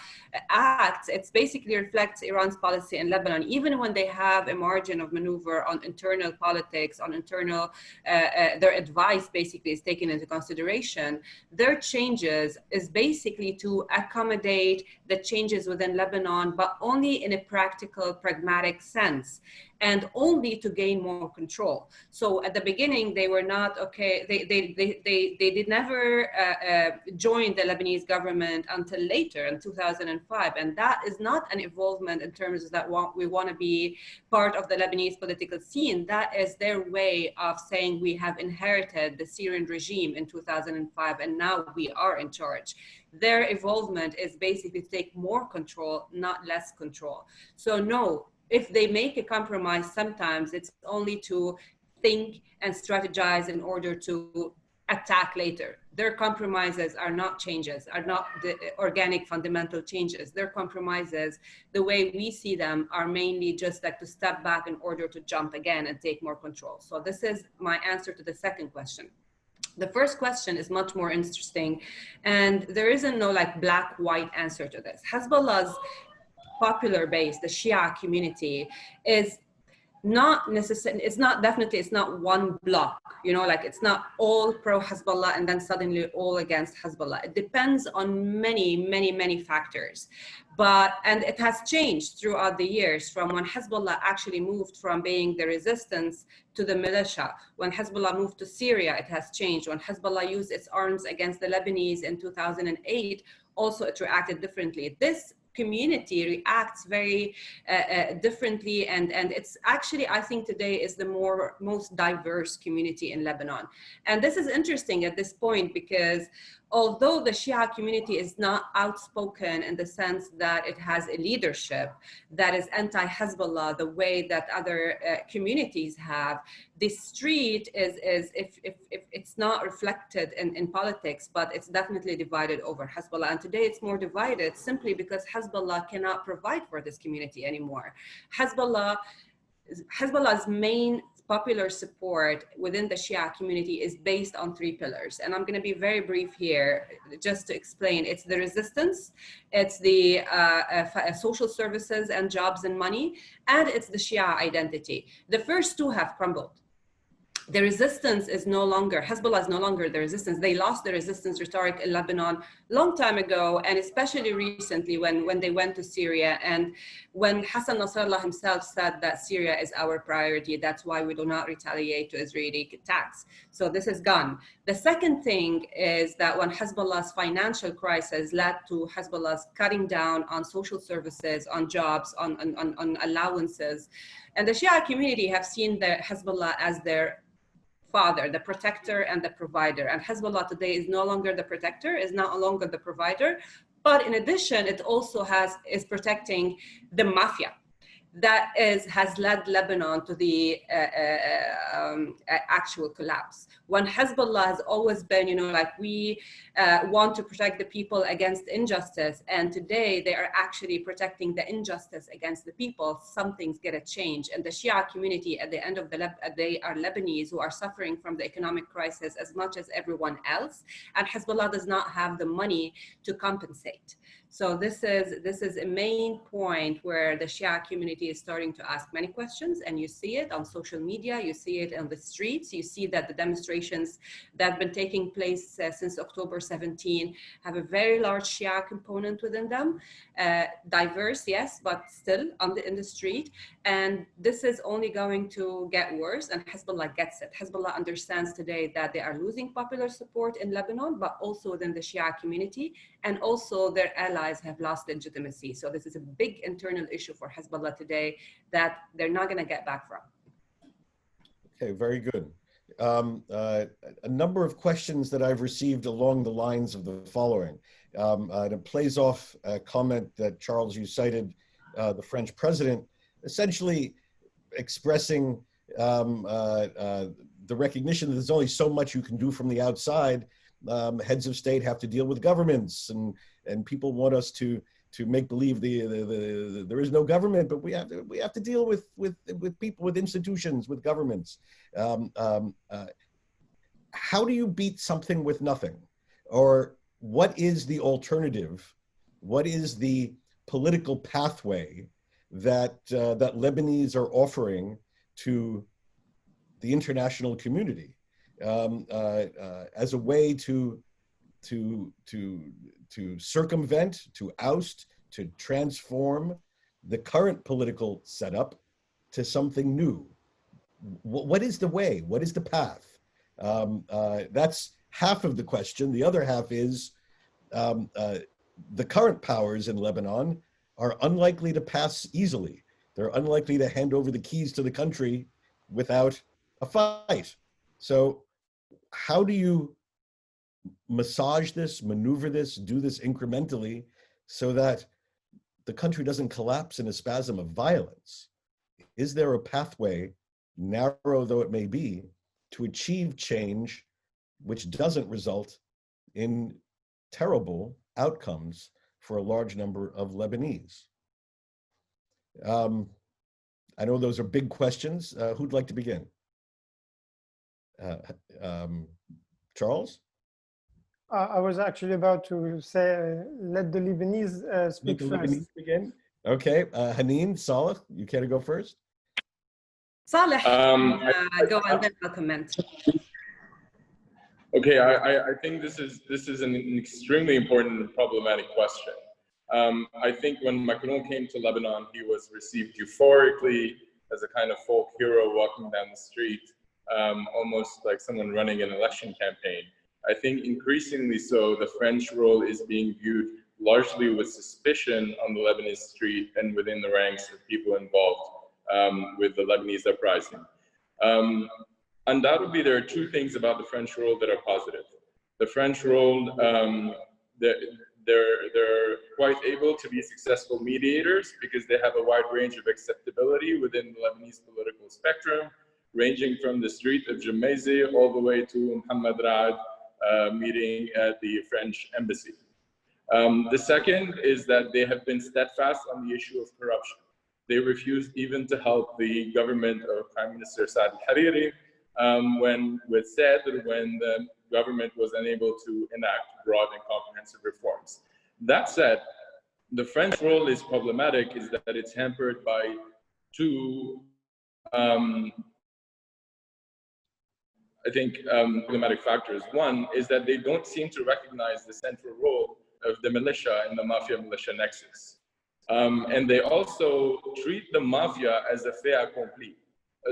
acts, it basically reflects Iran's policy in Lebanon, even when they have a margin of maneuver on internal politics, on internal, their advice basically is taken into consideration. Their changes is basically to accommodate the changes within Lebanon, but only in a practical, pragmatic sense. and only to gain more control. So at the beginning, they were not okay. They did never join the Lebanese government until later in 2005. And that is not an involvement in terms of that we want to be part of the Lebanese political scene. That is their way of saying we have inherited the Syrian regime in 2005 and now we are in charge. Their involvement is basically to take more control, not less control. So no, if they make a compromise, sometimes it's only to think and strategize in order to attack later. Their compromises are not changes, are not the organic fundamental changes. Their compromises, the way we see them, are mainly just like to step back in order to jump again and take more control. So this is my answer to the second question. The first question is much more interesting, and there isn't no like black-white answer to this. Hezbollah's popular base, the Shia community, is not necessarily, it's not one block, you know, like it's not all pro Hezbollah and then suddenly all against Hezbollah. It depends on many factors. And it has changed throughout the years, from when Hezbollah actually moved from being the resistance to the militia. When Hezbollah moved to Syria, it has changed. When Hezbollah used its arms against the Lebanese in 2008, also it reacted differently. This community reacts very differently, and it's actually, I think today is the most diverse community in Lebanon. And this is interesting at this point because although the Shia community is not outspoken in the sense that it has a leadership that is anti-Hezbollah the way that other communities have, the street is if it's not reflected in politics, but it's definitely divided over Hezbollah. And today it's more divided simply because Hezbollah cannot provide for this community anymore. Hezbollah's main popular support within the Shia community is based on 3 pillars. And I'm going to be very brief here just to explain. It's the resistance, it's the social services and jobs and money, and it's the Shia identity. The first 2 have crumbled. The resistance is no longer, Hezbollah is no longer the resistance. They lost the resistance rhetoric in Lebanon long time ago, and especially recently when they went to Syria, and when Hassan Nasrallah himself said that Syria is our priority, that's why we do not retaliate to Israeli attacks. So this is gone. The second thing is that when Hezbollah's financial crisis led to Hezbollah's cutting down on social services, on jobs, on allowances, and the Shia community have seen the Hezbollah as their father, the protector and the provider. And Hezbollah today is no longer the protector, is no longer the provider, but in addition, it also is protecting the Mafia that has led Lebanon to the actual collapse. When Hezbollah has always been, you know, like we want to protect the people against injustice, and today they are actually protecting the injustice against the people, something's gonna change. And the Shia community at the end of they are Lebanese who are suffering from the economic crisis as much as everyone else, and Hezbollah does not have the money to compensate. So this is a main point where the Shia community is starting to ask many questions, and you see it on social media, you see it on the streets, you see that the demonstrations that have been taking place since October 17 have a very large Shia component within them. Diverse, yes, but still in the street. And this is only going to get worse, and Hezbollah gets it. Hezbollah understands today that they are losing popular support in Lebanon, but also within the Shia community, and also their allies have lost legitimacy. So this is a big internal issue for Hezbollah today that they're not going to get back from. Okay, very good. A number of questions that I've received along the lines of the following. And it plays off a comment that, Charles, you cited, the French president, essentially expressing the recognition that there's only so much you can do from the outside. Heads of state have to deal with governments, and people want us to make believe there is no government, but we have to deal with people, with institutions, with governments. How do you beat something with nothing? Or what is the alternative? What is the political pathway that Lebanese are offering to the international community as a way to circumvent, to oust, to transform the current political setup to something new? What is the way? What is the path? That's half of the question. The other half is the current powers in Lebanon are unlikely to pass easily. They're unlikely to hand over the keys to the country without a fight. So how do you massage this, maneuver this, do this incrementally so that the country doesn't collapse in a spasm of violence? Is there a pathway, narrow though it may be, to achieve change which doesn't result in terrible outcomes for a large number of Lebanese? I know those are big questions. Who'd like to begin? Charles? I was actually about to say, let the Lebanese speak first. Lebanese begin? Okay, Hanin, Saleh, you care to go first? Saleh, go and then I'll comment. Okay, I think this is an extremely important and problematic question. I think when Macron came to Lebanon, he was received euphorically as a kind of folk hero walking down the street, almost like someone running an election campaign. I think increasingly so, the French role is being viewed largely with suspicion on the Lebanese street and within the ranks of people involved with the Lebanese uprising. Undoubtedly, there are two things about the French role that are positive. The French role, they're quite able to be successful mediators because they have a wide range of acceptability within the Lebanese political spectrum, ranging from the street of Jemaisi all the way to Mohammed Raad meeting at the French embassy. The second is that they have been steadfast on the issue of corruption. They refused even to help the government of Prime Minister Saad al-Hariri when the government was unable to enact broad and comprehensive reforms. That said, the French role is problematic is that it's hampered by two, problematic factors. One is that they don't seem to recognize the central role of the militia in the Mafia militia nexus. And they also treat the Mafia as a fait accompli,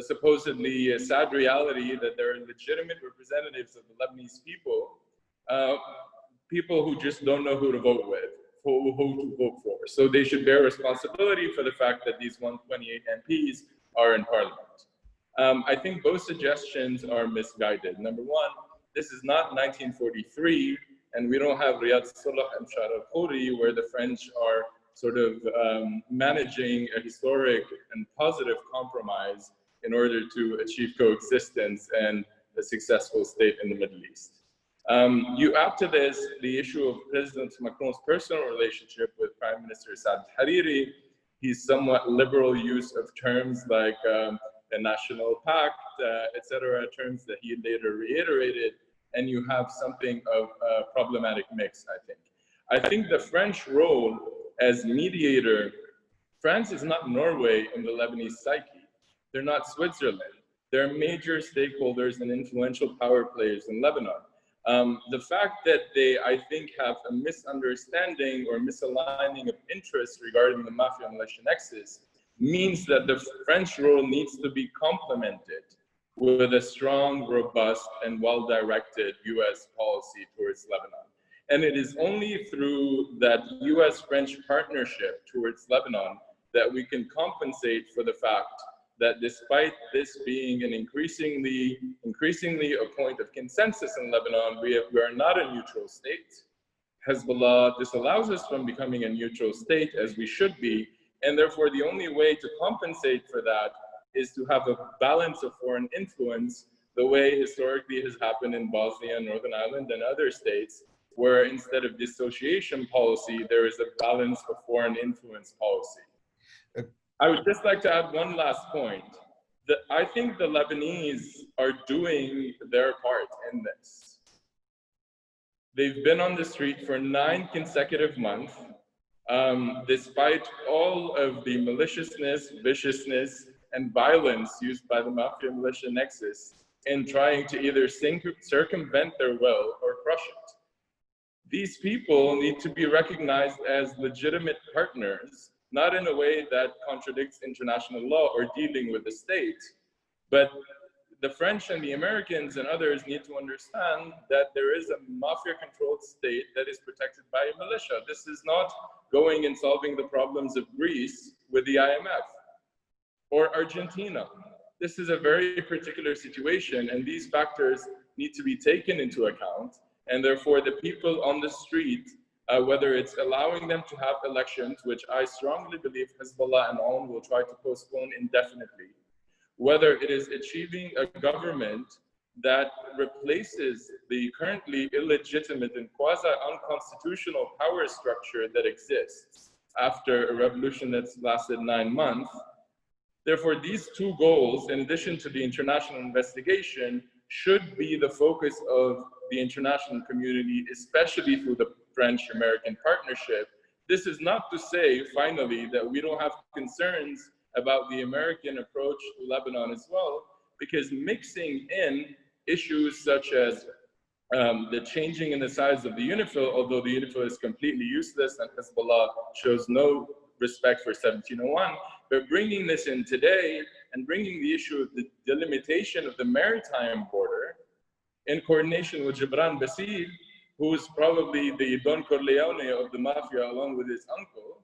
supposedly a sad reality that there are legitimate representatives of the Lebanese people, people who just don't know who to vote with, who to vote for. So they should bear responsibility for the fact that these 128 MPs are in parliament. I think both suggestions are misguided. Number one, this is not 1943, and we don't have Riyad Salah and Shah al-Khoury, where the French are sort of managing a historic and positive compromise in order to achieve coexistence and a successful state in the Middle East. You add to this the issue of President Macron's personal relationship with Prime Minister Saad al-Hariri, his somewhat liberal use of terms like a national pact, etc., terms that he later reiterated, and you have something of a problematic mix, I think. I think the French role as mediator, France is not Norway in the Lebanese psyche. They're not Switzerland. They're major stakeholders and influential power players in Lebanon. The fact that they, I think, have a misunderstanding or misaligning of interests regarding the Mafia militia nexus means that the French role needs to be complemented with a strong, robust, and well-directed US policy towards Lebanon. And it is only through that US-French partnership towards Lebanon that we can compensate for the fact that despite this being an increasingly a point of consensus in Lebanon, we are not a neutral state. Hezbollah disallows us from becoming a neutral state as we should be, and therefore the only way to compensate for that is to have a balance of foreign influence, the way historically has happened in Bosnia, Northern Ireland, and other states, where instead of dissociation policy, there is a balance of foreign influence policy. I would just like to add one last point. I think the Lebanese are doing their part in this. They've been on the street for 9 consecutive months, despite all of the maliciousness, viciousness, and violence used by the Mafia militia nexus in trying to either circumvent their will or crush it. These people need to be recognized as legitimate partners not in a way that contradicts international law or dealing with the state, but the French and the Americans and others need to understand that there is a mafia-controlled state that is protected by a militia. This is not going and solving the problems of Greece with the IMF or Argentina. This is a very particular situation, and these factors need to be taken into account. And therefore, the people on the street, whether it's allowing them to have elections, which I strongly believe Hezbollah and all will try to postpone indefinitely, whether it is achieving a government that replaces the currently illegitimate and quasi-unconstitutional power structure that exists after a revolution that's lasted 9 months. Therefore, these two goals, in addition to the international investigation, should be the focus of the international community, especially through the French-American partnership. This is not to say, finally, that we don't have concerns about the American approach to Lebanon as well, because mixing in issues such as the changing in the size of the UNIFIL, although the UNIFIL is completely useless and Hezbollah shows no respect for 1701, but bringing this in today and bringing the issue of the delimitation of the maritime border in coordination with Gibran Bassil, who is probably the Don Corleone of the Mafia along with his uncle,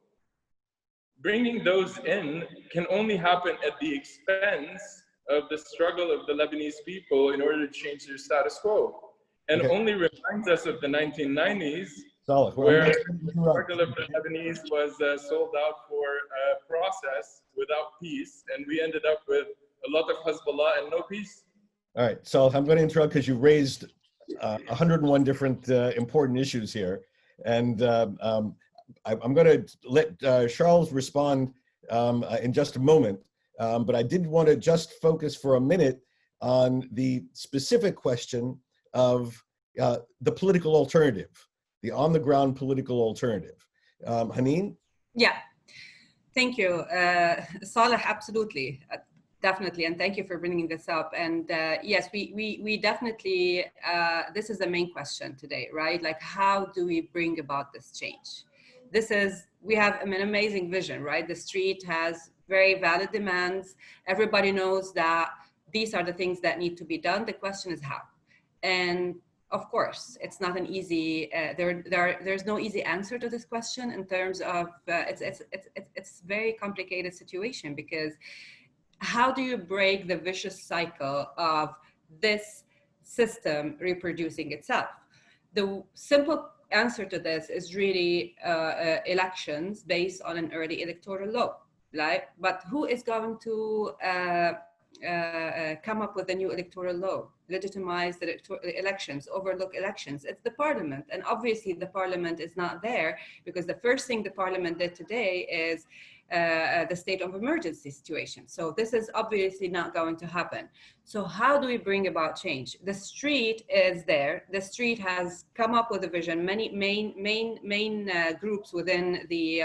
bringing those in can only happen at the expense of the struggle of the Lebanese people in order to change their status quo. And only reminds us of the 1990s, Saleh, where the struggle of the Lebanese was sold out for a process without peace, and we ended up with a lot of Hezbollah and no peace. All right, Saleh, I'm going to interrupt because you raised 101 different important issues here. And I'm going to let Charles respond in just a moment. But I did want to just focus for a minute on the specific question of the political alternative, the on-the-ground political alternative. Hanin? Yeah, thank you. Saleh, absolutely. Definitely, and thank you for bringing this up. And yes, we definitely, this is the main question today, right? Like, how do we bring about this change? We have an amazing vision, right? The street has very valid demands. Everybody knows that these are the things that need to be done. The question is how. And of course, it's not an easy, there's no easy answer to this question in terms of, it's a very complicated situation, because how do you break the vicious cycle of this system reproducing itself? The simple answer to this is really elections based on an early electoral law, right? But who is going to come up with a new electoral law, legitimize the elections, overlook elections? It's the parliament. And obviously the parliament is not there, because the first thing the parliament did today is the state of emergency situation. So this is obviously not going to happen. So how do we bring about change? The street is there. The street has come up with a vision. Many main groups within the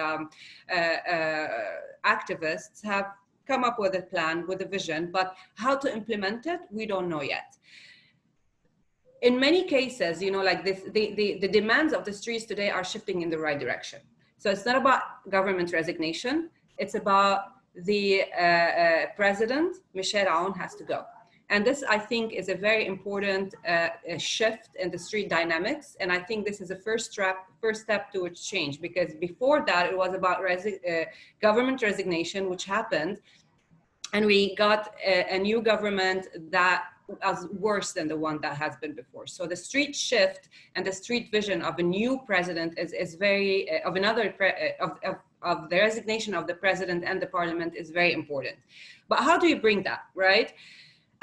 activists have come up with a plan, with a vision, but how to implement it, we don't know yet. In many cases, you know, like this, the demands of the streets today are shifting in the right direction. So it's not about government resignation. It's about the president, Michel Aoun, has to go. And this, I think, is a very important shift in the street dynamics. And I think this is the first step towards change, because before that, it was about government resignation, which happened. And we got a new government that was worse than the one that has been before. So the street shift and the street vision of a new president is very, of the resignation of the president and the parliament is very important. But how do you bring that, right?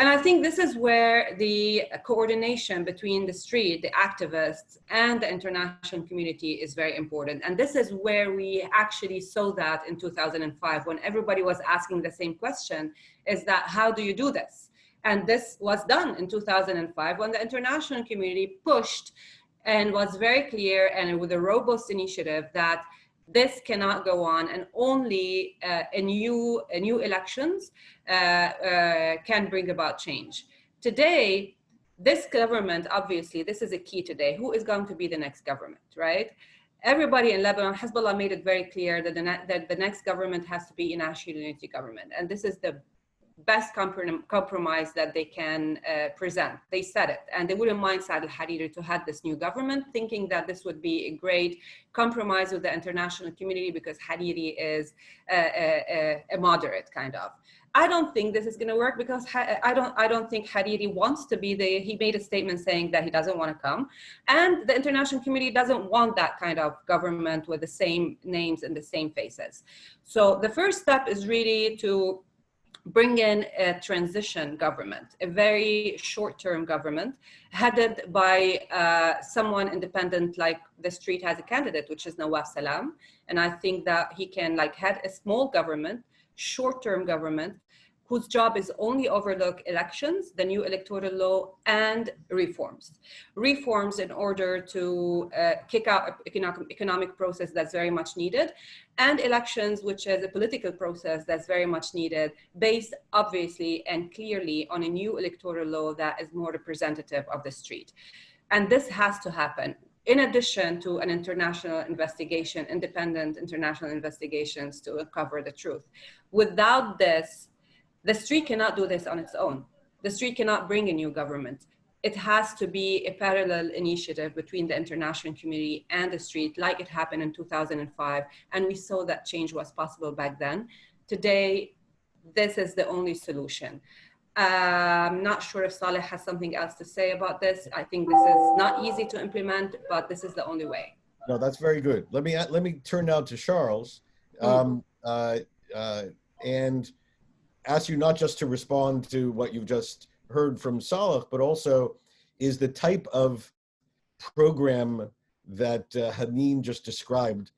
And I think this is where the coordination between the street, the activists, and the international community is very important. And this is where we actually saw that in 2005, when everybody was asking the same question, is that how do you do this? And this was done in 2005 when the international community pushed and was very clear, and with a robust initiative, that this cannot go on, and only a new elections can bring about change. Today, this government, obviously, this is a key today. Who is going to be the next government, right? everybody in Lebanon, Hezbollah made it very clear that the next government has to be a national unity government. And this is the best compromise that they can present. They said it, and they wouldn't mind Saad al-Hariri to have this new government, thinking that this would be a great compromise with the international community because Hariri is a moderate kind of. I don't think this is going to work because I don't think Hariri wants to be he made a statement saying that he doesn't want to come, and the international community doesn't want that kind of government with the same names and the same faces. So the first step is really to bring in a transition government, a very short-term government headed by someone independent, like the street has a candidate, which is Nawaf Salam. And I think that he can head a small government, short-term government, whose job is only overlook elections, the new electoral law, and reforms. Reforms in order to kick out economic process that's very much needed, and elections, which is a political process that's very much needed, based obviously and clearly on a new electoral law that is more representative of the street. And this has to happen, in addition to an international investigation, independent international investigations to uncover the truth. Without this, the street cannot do this on its own. The street cannot bring a new government. It has to be a parallel initiative between the international community and the street, like it happened in 2005. And we saw that change was possible back then. Today, this is the only solution. I'm not sure if Saleh has something else to say about this. I think this is not easy to implement, but this is the only way. No, that's very good. Let me turn now to Charles and ask you not just to respond to what you've just heard from Saleh, but also is the type of program that Hanin just described,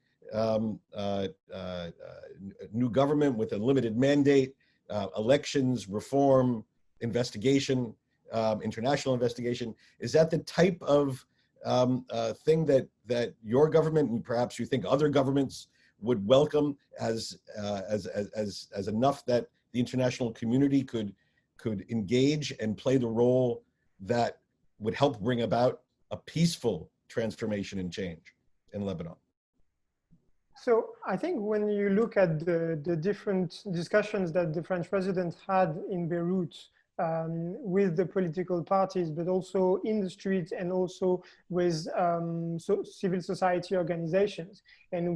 new government with a limited mandate, elections, reform, investigation, international investigation, is that the type of thing that your government and perhaps you think other governments would welcome as enough that the international community could engage and play the role that would help bring about a peaceful transformation and change in Lebanon? So I think when you look at the different discussions that the French president had in Beirut with the political parties, but also in the streets and also with civil society organizations. And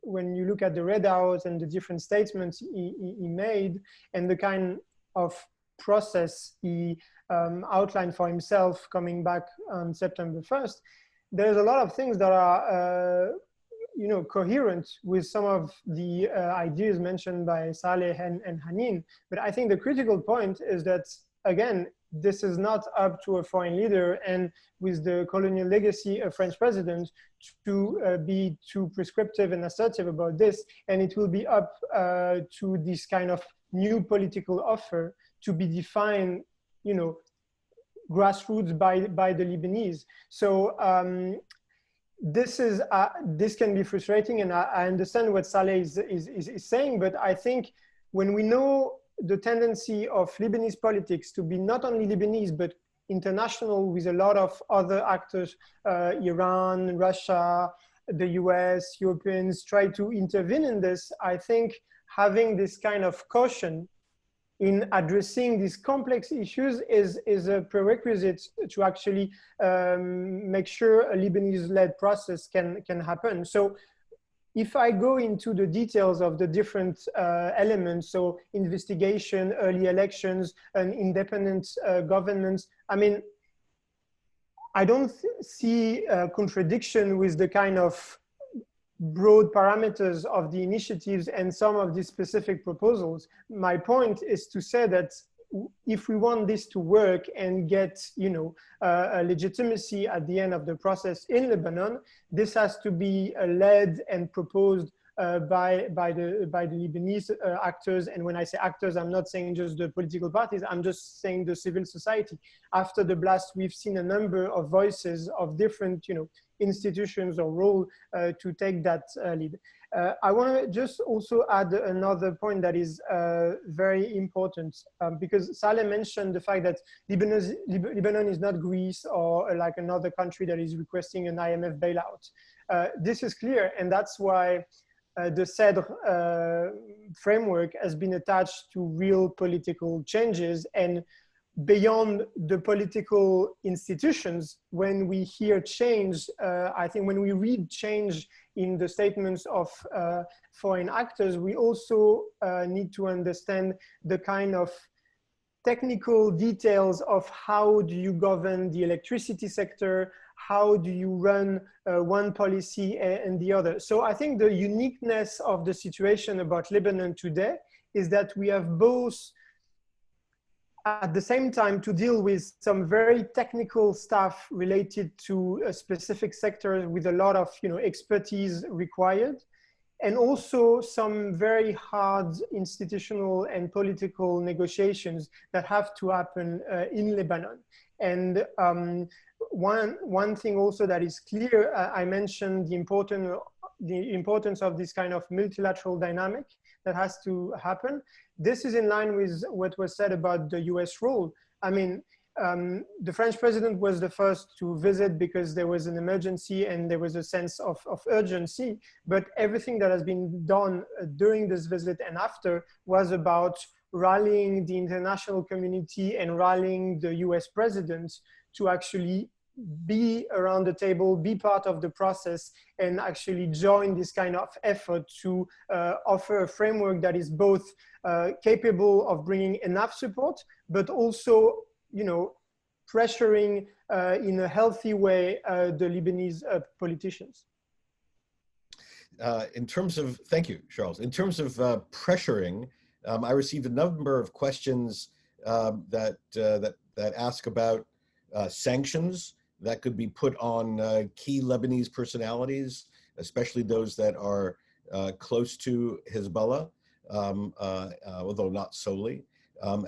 when you look at the readouts and the different statements he made and the kind of process he outlined for himself coming back on September 1st, there's a lot of things that are coherent with some of the ideas mentioned by Saleh and Hanin. But I think the critical point is that, again, this is not up to a foreign leader and with the colonial legacy of French president to be too prescriptive and assertive about this. And it will be up to this kind of new political offer to be defined, grassroots by the Lebanese. So this can be frustrating, and I understand what Saleh is saying, but I think when we know the tendency of Lebanese politics to be not only Lebanese, but international with a lot of other actors, Iran, Russia, the US, Europeans try to intervene in this, I think having this kind of caution in addressing these complex issues is a prerequisite to actually make sure a Lebanese-led process can happen. So if I go into the details of the different elements, so investigation, early elections, and independent governments, I mean, I don't see a contradiction with the kind of broad parameters of the initiatives and some of these specific proposals. My point is to say that if we want this to work and get, a legitimacy at the end of the process in Lebanon, this has to be led and proposed by the Lebanese actors. And when I say actors, I'm not saying just the political parties, I'm just saying the civil society. After the blast, we've seen a number of voices of different, institutions or role to take that lead. I want to just also add another point that is very important because Saleh mentioned the fact that Lebanon is not Greece or like another country that is requesting an IMF bailout. this is clear, and that's why the CEDR framework has been attached to real political changes. And beyond the political institutions, when we hear change, I think when we read change in the statements of foreign actors, we also need to understand the kind of technical details of how do you govern the electricity sector, how do you run one policy and the other. So I think the uniqueness of the situation about Lebanon today is that we have both at the same time to deal with some very technical stuff related to a specific sector with a lot of expertise required, and also some very hard institutional and political negotiations that have to happen in Lebanon. And one thing also that is clear, I mentioned the importance of this kind of multilateral dynamic that has to happen. This is in line with what was said about the US role. I mean, the French president was the first to visit because there was an emergency and there was a sense of urgency, but everything that has been done during this visit and after was about rallying the international community and rallying the US president to actually be around the table, be part of the process, and actually join this kind of effort to offer a framework that is both capable of bringing enough support, but also pressuring in a healthy way the Lebanese politicians. In terms of, thank you, Charles. In terms of pressuring, I received a number of questions that ask about sanctions that could be put on key Lebanese personalities, especially those that are close to Hezbollah, although not solely,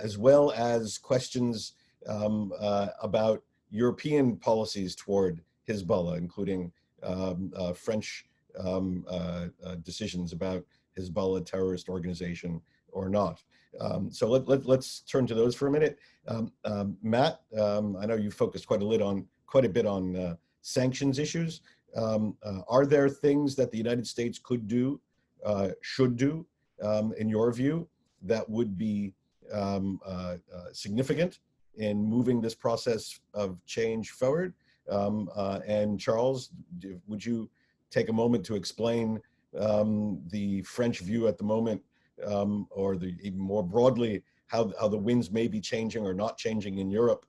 as well as questions about European policies toward Hezbollah, including French decisions about Hezbollah terrorist organization or not. So let's turn to those for a minute. Matt, I know you focused quite a bit on sanctions issues. Are there things that the United States could do, should do, in your view, that would be significant in moving this process of change forward? And Charles, would you take a moment to explain the French view at the moment, or even more broadly, how the winds may be changing or not changing in Europe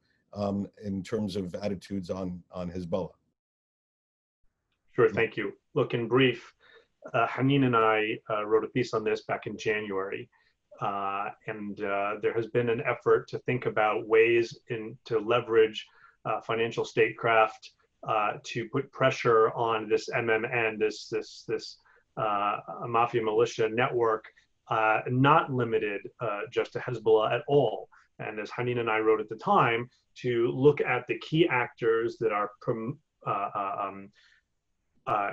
in terms of attitudes on Hezbollah? Sure, thank you. Look, in brief, Hanin and I wrote a piece on this back in January. And there has been an effort to think about ways to leverage financial statecraft to put pressure on this MMN, this Mafia militia network, not limited just to Hezbollah at all. And as Hanin and I wrote at the time, to look at the key actors that are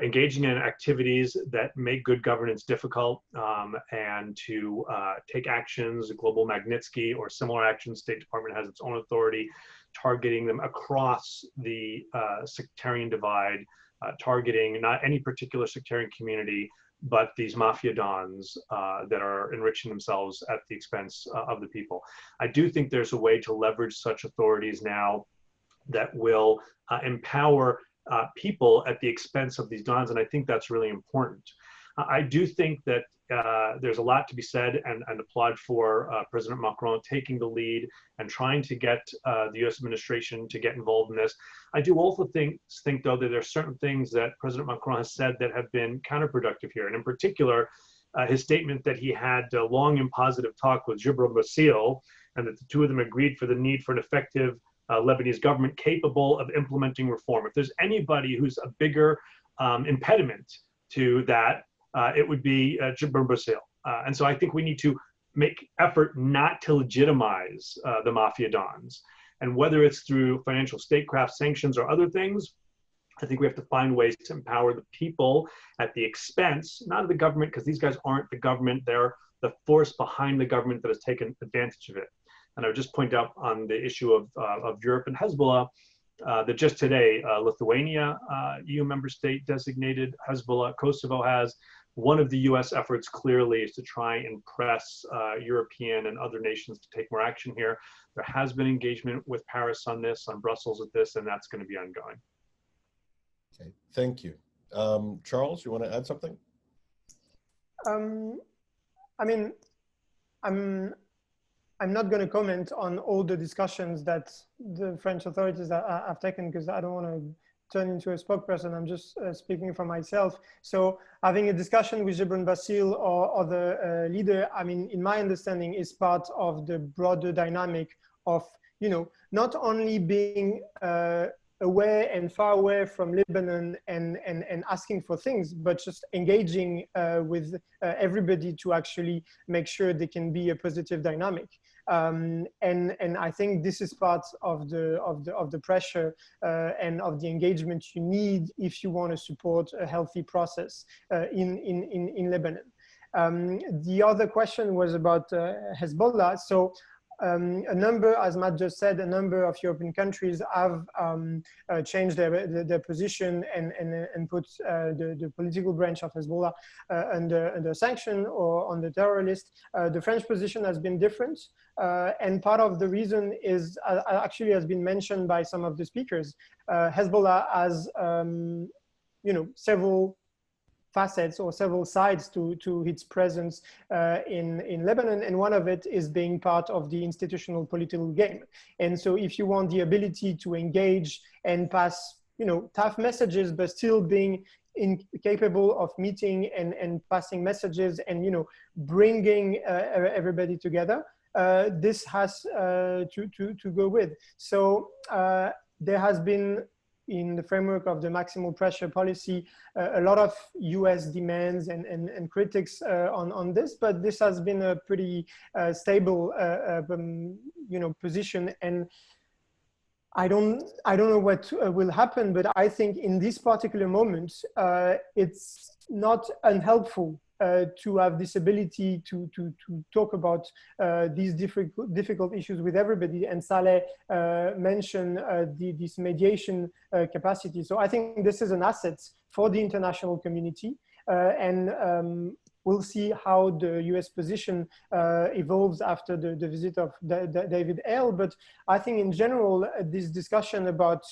engaging in activities that make good governance difficult, and to take actions, global Magnitsky or similar actions. State Department has its own authority, targeting them across the sectarian divide, targeting not any particular sectarian community, but these mafia dons that are enriching themselves at the expense of the people. I do think there's a way to leverage such authorities now that will empower people at the expense of these dons, and I think that's really important. I do think that there's a lot to be said and applaud for President Macron taking the lead and trying to get the US administration to get involved in this. I do also think though, that there are certain things that President Macron has said that have been counterproductive here. And in particular, his statement that he had a long and positive talk with Jibril Bassil, and that the two of them agreed for the need for an effective Lebanese government capable of implementing reform. If there's anybody who's a bigger impediment to that, it would be Jibril Bassil. And so I think we need to make effort not to legitimize the mafia dons. And whether it's through financial statecraft sanctions or other things, I think we have to find ways to empower the people at the expense, not of the government, because these guys aren't the government, they're the force behind the government that has taken advantage of it. And I would just point out on the issue of Europe and Hezbollah, that just today, Lithuania, EU member state designated Hezbollah, Kosovo has. One of the US efforts clearly is to try and press European and other nations to take more action here. There has been engagement with Paris on this, on Brussels with this, and that's going to be ongoing. Okay, thank you. Charles, you want to add something? I mean, I'm not going to comment on all the discussions that the French authorities have taken, because I don't want to turn into a spokesperson. I'm just speaking for myself. So having a discussion with Gebran Bassil or other leader, I mean, in my understanding, is part of the broader dynamic of, you know, not only being aware and far away from Lebanon and asking for things, but just engaging with everybody to actually make sure there can be a positive dynamic. And I think this is part of the pressure and of the engagement you need if you want to support a healthy process in Lebanon. The other question was about Hezbollah. So a number, as Matt just said, a number of European countries have changed their position and put the political branch of Hezbollah under sanction or on the terror list. The French position has been different, and part of the reason is actually has been mentioned by some of the speakers. Hezbollah has, you know, several facets or several sides to its presence in Lebanon, and one of it is being part of the institutional political game. And so if you want the ability to engage and pass, you know, tough messages, but still being capable of meeting and passing messages and, you know, bringing everybody together, this has to go with. So there has been, in the framework of the maximal pressure policy, a lot of US demands and critics on this, but this has been a pretty stable, you know, position. And I don't know what will happen, but I think in this particular moment, it's not unhelpful to have this ability to talk about these difficult issues with everybody. And Saleh mentioned this mediation capacity. So I think this is an asset for the international community, and we'll see how the US position evolves after the visit of David Hale. But I think in general, this discussion about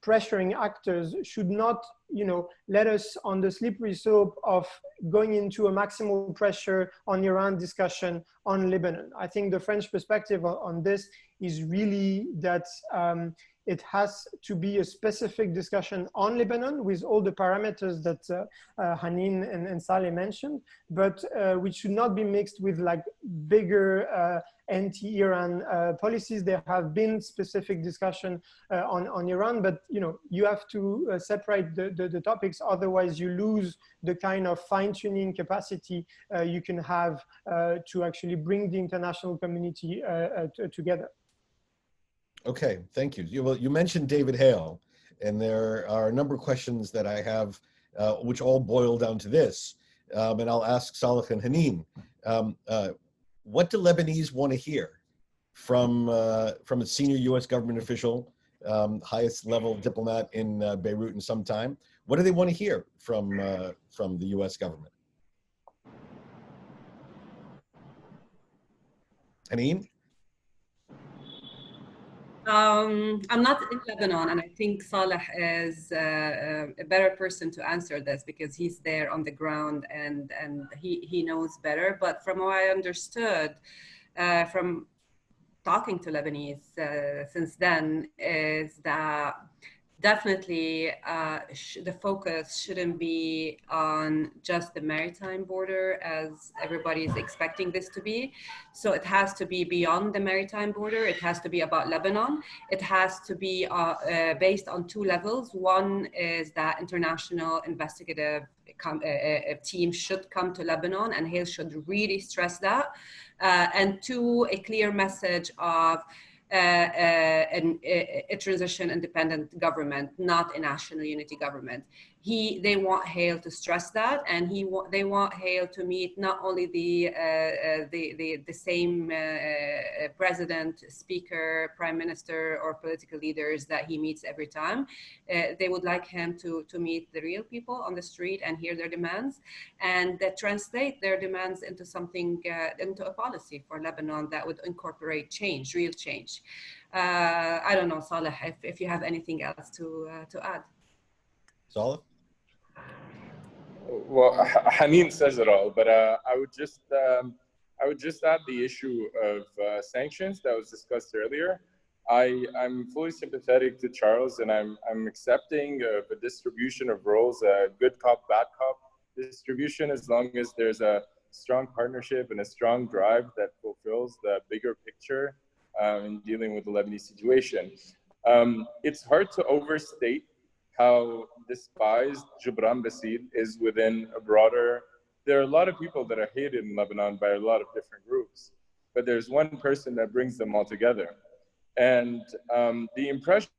pressuring actors should not, you know, let us on the slippery slope of going into a maximal pressure on Iran discussion on Lebanon. I think the French perspective on this is really that it has to be a specific discussion on Lebanon with all the parameters that Hanin and Saleh mentioned, but which should not be mixed with like bigger anti-Iran policies. There have been specific discussion on Iran, but you know, you have to separate the topics, otherwise you lose the kind of fine-tuning capacity you can have to actually bring the international community together. Okay, thank you. Well, you mentioned David Hale, and there are a number of questions that I have, which all boil down to this. And I'll ask Saleh and Hanin. What do Lebanese want to hear from a senior U.S. government official, highest level diplomat in Beirut in some time? What do they want to hear from the U.S. government? Hanin? I'm not in Lebanon, and I think Saleh is a better person to answer this because he's there on the ground and he knows better. But from what I understood from talking to Lebanese since then is that definitely the focus shouldn't be on just the maritime border as everybody is expecting this to be. So it has to be beyond the maritime border. It has to be about Lebanon. It has to be based on two levels. One is that international investigative team should come to Lebanon, and Hale should really stress that. And two, a clear message of a transition independent government, not a national unity government. They want Hale to stress that, and they want Hale to meet not only the same president, speaker, prime minister, or political leaders that he meets every time. They would like him to meet the real people on the street and hear their demands, and translate their demands into something, into a policy for Lebanon that would incorporate change, real change. I don't know, Saleh, if you have anything else to add. Saleh? Well, Hanin says it all, but I would just add the issue of sanctions that was discussed earlier. I'm fully sympathetic to Charles, and I'm accepting of a distribution of roles, a good cop, bad cop distribution, as long as there's a strong partnership and a strong drive that fulfills the bigger picture in dealing with the Lebanese situation. It's hard to overstate how despised Gibran Basid is within a broader. There are a lot of people that are hated in Lebanon by a lot of different groups, but there's one person that brings them all together. And the impression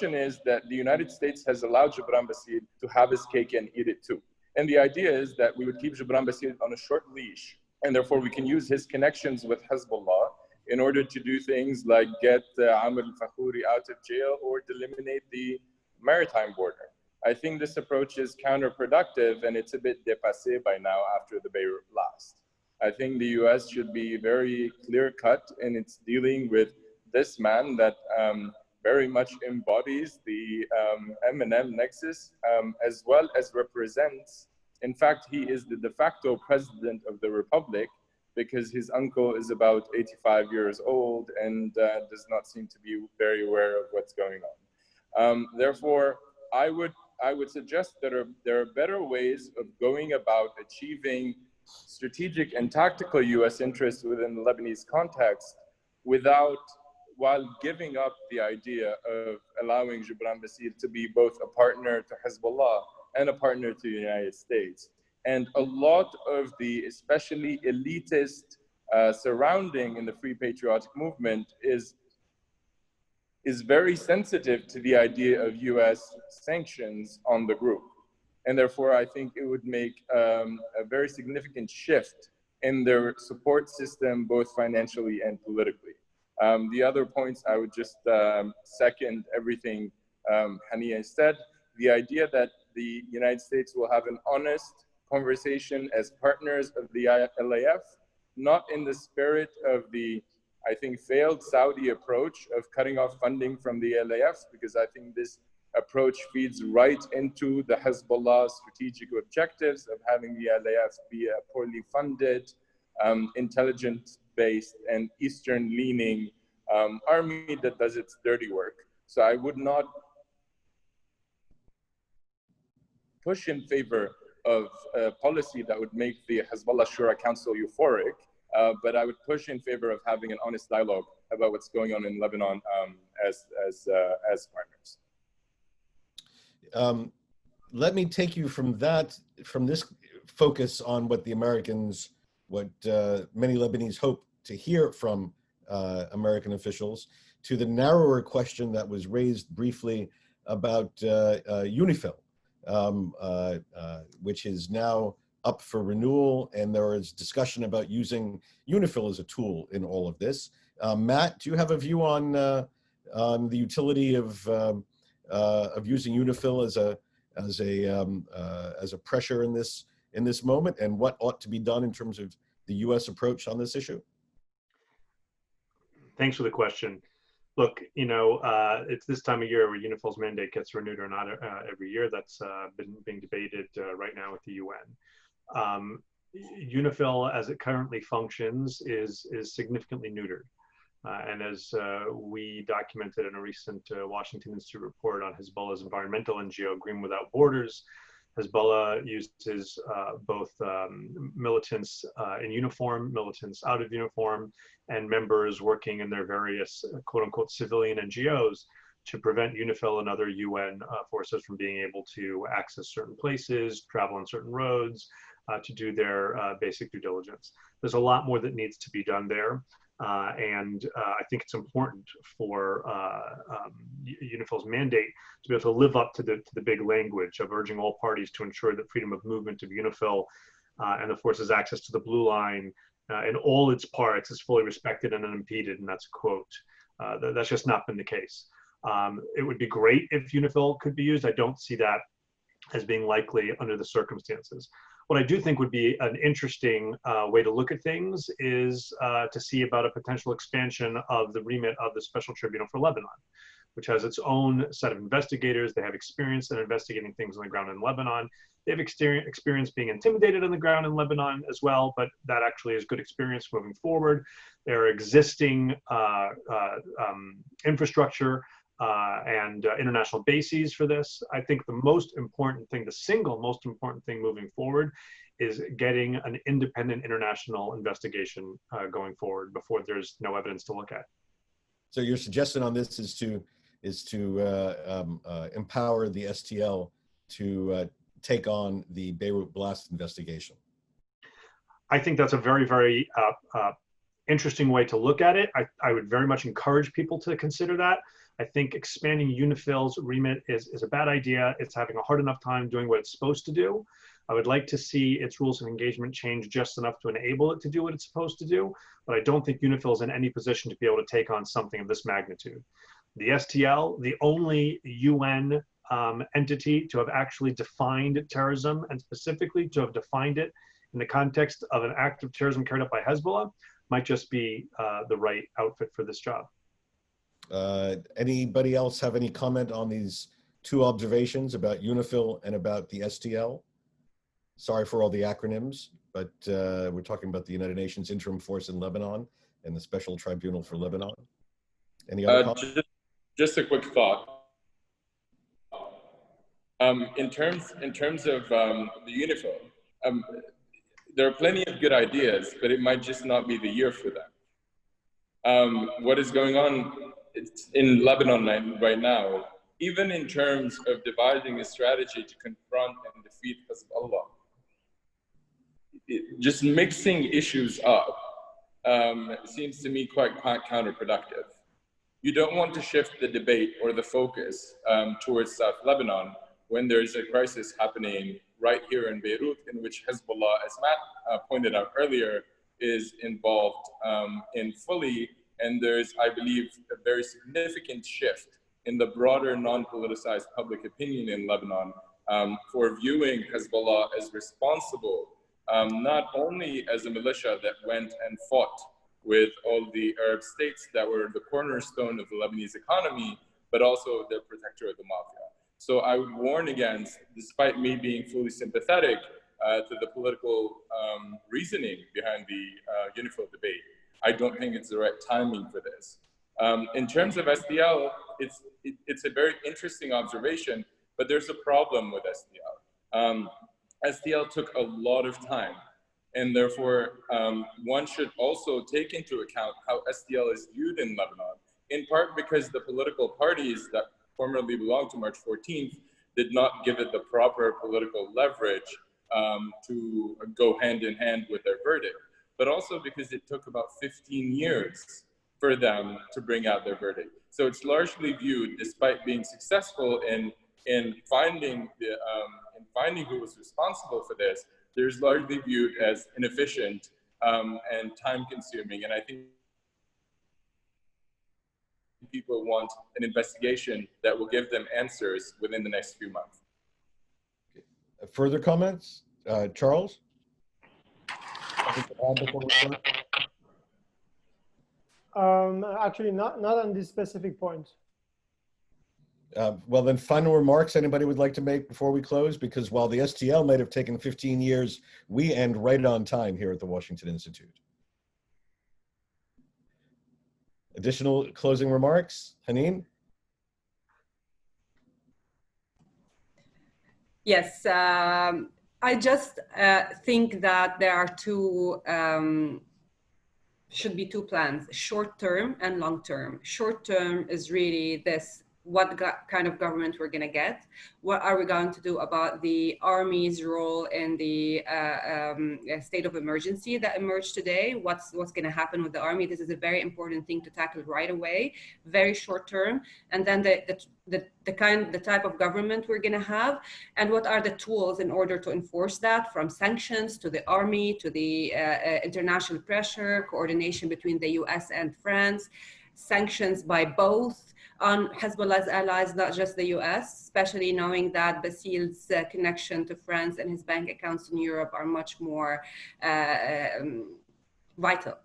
is that the United States has allowed Gibran Basid to have his cake and eat it too. And the idea is that we would keep Gibran Basid on a short leash, and therefore we can use his connections with Hezbollah in order to do things like get Amr al-Fakhouri out of jail or eliminate the maritime border. I think this approach is counterproductive, and it's a bit dépassé by now after the Beirut blast. I think the US should be very clear-cut in its dealing with this man that very much embodies the M&M Nexus, as well as represents, in fact, he is the de facto president of the Republic, because his uncle is about 85 years old and does not seem to be very aware of what's going on. Therefore, I would suggest that there are better ways of going about achieving strategic and tactical US interests within the Lebanese context while giving up the idea of allowing Gibran Basid to be both a partner to Hezbollah and a partner to the United States. And a lot of the especially elitist surrounding in the Free Patriotic Movement is very sensitive to the idea of US sanctions on the group. And therefore, I think it would make a very significant shift in their support system, both financially and politically. The other points, I would just second everything Hania said. The idea that the United States will have an honest conversation as partners of the LAF, not in the spirit of the, I think, failed Saudi approach of cutting off funding from the LAF, because I think this approach feeds right into the Hezbollah strategic objectives of having the LAF be a poorly funded, intelligence-based and Eastern-leaning army that does its dirty work. So I would not push in favor of a policy that would make the Hezbollah Shura Council euphoric, but I would push in favor of having an honest dialogue about what's going on in Lebanon as partners. Let me take you from this focus on what the Americans, what many Lebanese hope to hear from American officials, to the narrower question that was raised briefly about UNIFIL, which is now up for renewal, and there is discussion about using UNIFIL as a tool in all of this. Matt, do you have a view on the utility of using UNIFIL as a pressure in this moment, and what ought to be done in terms of the U.S. approach on this issue? Thanks for the question. Look, it's this time of year where UNIFIL's mandate gets renewed or not every year. That's being debated right now with the UN. UNIFIL, as it currently functions, is significantly neutered. And as we documented in a recent Washington Institute report on Hezbollah's environmental NGO, Green Without Borders, Hezbollah uses both militants in uniform, militants out of uniform, and members working in their various quote-unquote civilian NGOs to prevent UNIFIL and other UN forces from being able to access certain places, travel on certain roads, to do their basic due diligence. There's a lot more that needs to be done there. I think it's important for UNIFIL's mandate to be able to live up to the big language of urging all parties to ensure that freedom of movement of UNIFIL and the force's access to the blue line in all its parts is fully respected and unimpeded, and that's a quote. That's just not been the case. It would be great if UNIFIL could be used. I don't see that as being likely under the circumstances. What I do think would be an interesting way to look at things is to see about a potential expansion of the remit of the Special Tribunal for Lebanon, which has its own set of investigators. They have experience in investigating things on the ground in Lebanon. They have experience being intimidated on the ground in Lebanon as well, but that actually is good experience moving forward. There are existing infrastructure and international bases for this. I think the most important thing, the single most important thing moving forward is getting an independent international investigation going forward before there's no evidence to look at. So your suggestion on this is to empower the STL to take on the Beirut blast investigation. I think that's a very, very interesting way to look at it. I would very much encourage people to consider that. I think expanding UNIFIL's remit is a bad idea. It's having a hard enough time doing what it's supposed to do. I would like to see its rules of engagement change just enough to enable it to do what it's supposed to do, but I don't think UNIFIL is in any position to be able to take on something of this magnitude. The STL, the only UN entity to have actually defined terrorism, and specifically to have defined it in the context of an act of terrorism carried out by Hezbollah, might just be the right outfit for this job. Anybody else have any comment on these two observations about UNIFIL and about the STL? Sorry for all the acronyms, but we're talking about the United Nations Interim Force in Lebanon and the Special Tribunal for Lebanon. Any other comments? Just a quick thought. In terms of the UNIFIL, there are plenty of good ideas, but it might just not be the year for them. What is going on in Lebanon right now, even in terms of devising a strategy to confront and defeat Hezbollah, just mixing issues up seems to me quite counterproductive. You don't want to shift the debate or the focus towards South Lebanon when there's a crisis happening right here in Beirut, in which Hezbollah, as Matt pointed out earlier, is involved in fully. And there's, I believe, a very significant shift in the broader non-politicized public opinion in Lebanon for viewing Hezbollah as responsible, not only as a militia that went and fought with all the Arab states that were the cornerstone of the Lebanese economy, but also the protector of the Mafia. So I would warn against, despite me being fully sympathetic to the political reasoning behind the UNIFIL debate, I don't think it's the right timing for this. In terms of STL, it's a very interesting observation, but there's a problem with STL. STL took a lot of time, and therefore one should also take into account how STL is viewed in Lebanon, in part because the political parties that formerly belonged to March 14th did not give it the proper political leverage to go hand in hand with their verdict, but also because it took about 15 years for them to bring out their verdict. So it's largely viewed, despite being successful in finding who was responsible for this, there's largely viewed as inefficient and time-consuming. And I think people want an investigation that will give them answers within the next few months. Further comments? Charles? Actually, not on this specific point. Well, then final remarks anybody would like to make before we close? Because while the STL might have taken 15 years, we end right on time here at the Washington Institute. Additional closing remarks? Hanin? Yes, I just think that there are should be two plans, short term and long term. Short term is really this what kind of government we're going to get. What are we going to do about the army's role in the state of emergency that emerged today? What's going to happen with the army? This is a very important thing to tackle right away, very short term. And then the type of government we're going to have, and what are the tools in order to enforce that, from sanctions to the army to the international pressure, coordination between the US and France, sanctions by both on Hezbollah's allies, not just the US, especially knowing that Basil's connection to France and his bank accounts in Europe are much more vital.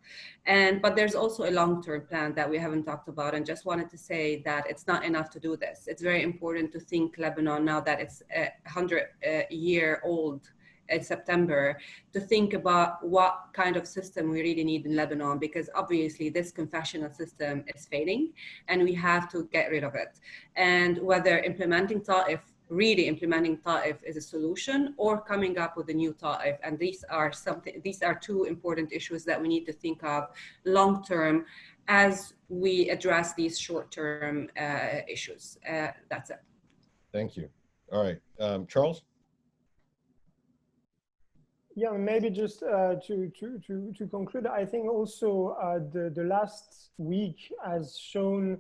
But there's also a long-term plan that we haven't talked about, and just wanted to say that it's not enough to do this. It's very important to think Lebanon, now that it's 100-year-old in September, to think about what kind of system we really need in Lebanon, because obviously this confessional system is failing and we have to get rid of it. And whether really implementing Ta'if is a solution, or coming up with a new Ta'if. And these are two important issues that we need to think of long-term as we address these short-term issues. That's it. Thank you. All right, Charles? Yeah, maybe just to conclude, I think also the last week has shown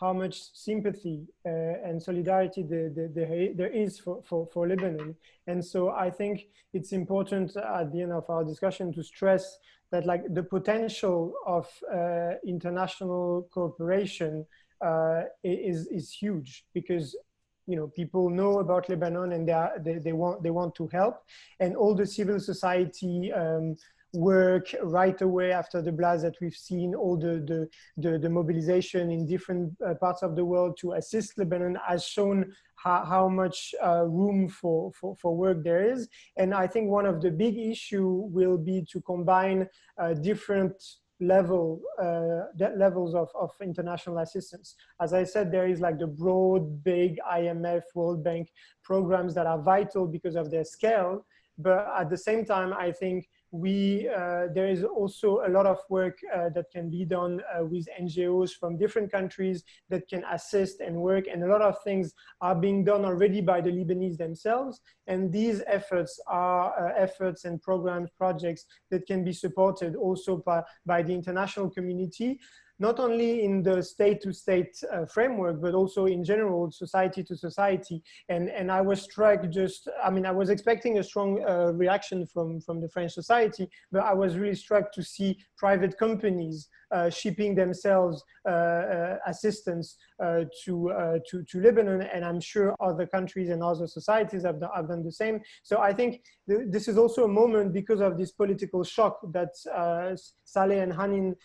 how much sympathy and solidarity there is for Lebanon. And so I think it's important at the end of our discussion to stress that, like, the potential of international cooperation is huge, because people know about Lebanon and they want to help, and all the civil society work right away after the blast that we've seen, all the mobilization in different parts of the world to assist Lebanon has shown how much room for work there is. And I think one of the big issue will be to combine different levels of international assistance. As I said, there is like the broad, big IMF, World Bank programs that are vital because of their scale. But at the same time, I think there is also a lot of work that can be done with NGOs from different countries that can assist and work. And a lot of things are being done already by the Lebanese themselves. And these efforts are efforts and programs, projects that can be supported also by the international community, not only in the state-to-state framework, but also in general, society to society. And I was struck I was expecting a strong reaction from the French society, but I was really struck to see private companies shipping themselves assistance to Lebanon, and I'm sure other countries and other societies have done the same. So I think this is also a moment, because of this political shock that Saleh and Hanin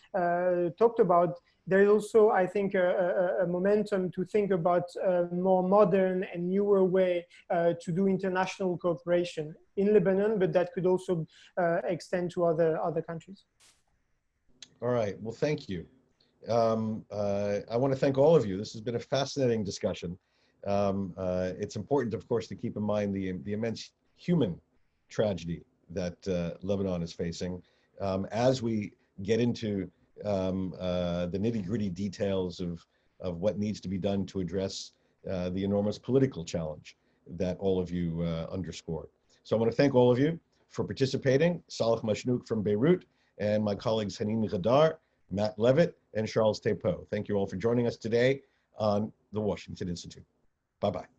talked about. There is also, I think, a momentum to think about a more modern and newer way to do international cooperation in Lebanon, but that could also extend to other countries. All right, well, thank you. I want to thank all of you. This has been a fascinating discussion. It's important, of course, to keep in mind the immense human tragedy that Lebanon is facing. As we get into the nitty-gritty details of what needs to be done to address the enormous political challenge that all of you underscored. So I want to thank all of you for participating, Saleh Machnouk from Beirut, and my colleagues Hanin Ghaddar, Matt Levitt, and Charles Tepeau. Thank you all for joining us today on the Washington Institute. Bye-bye.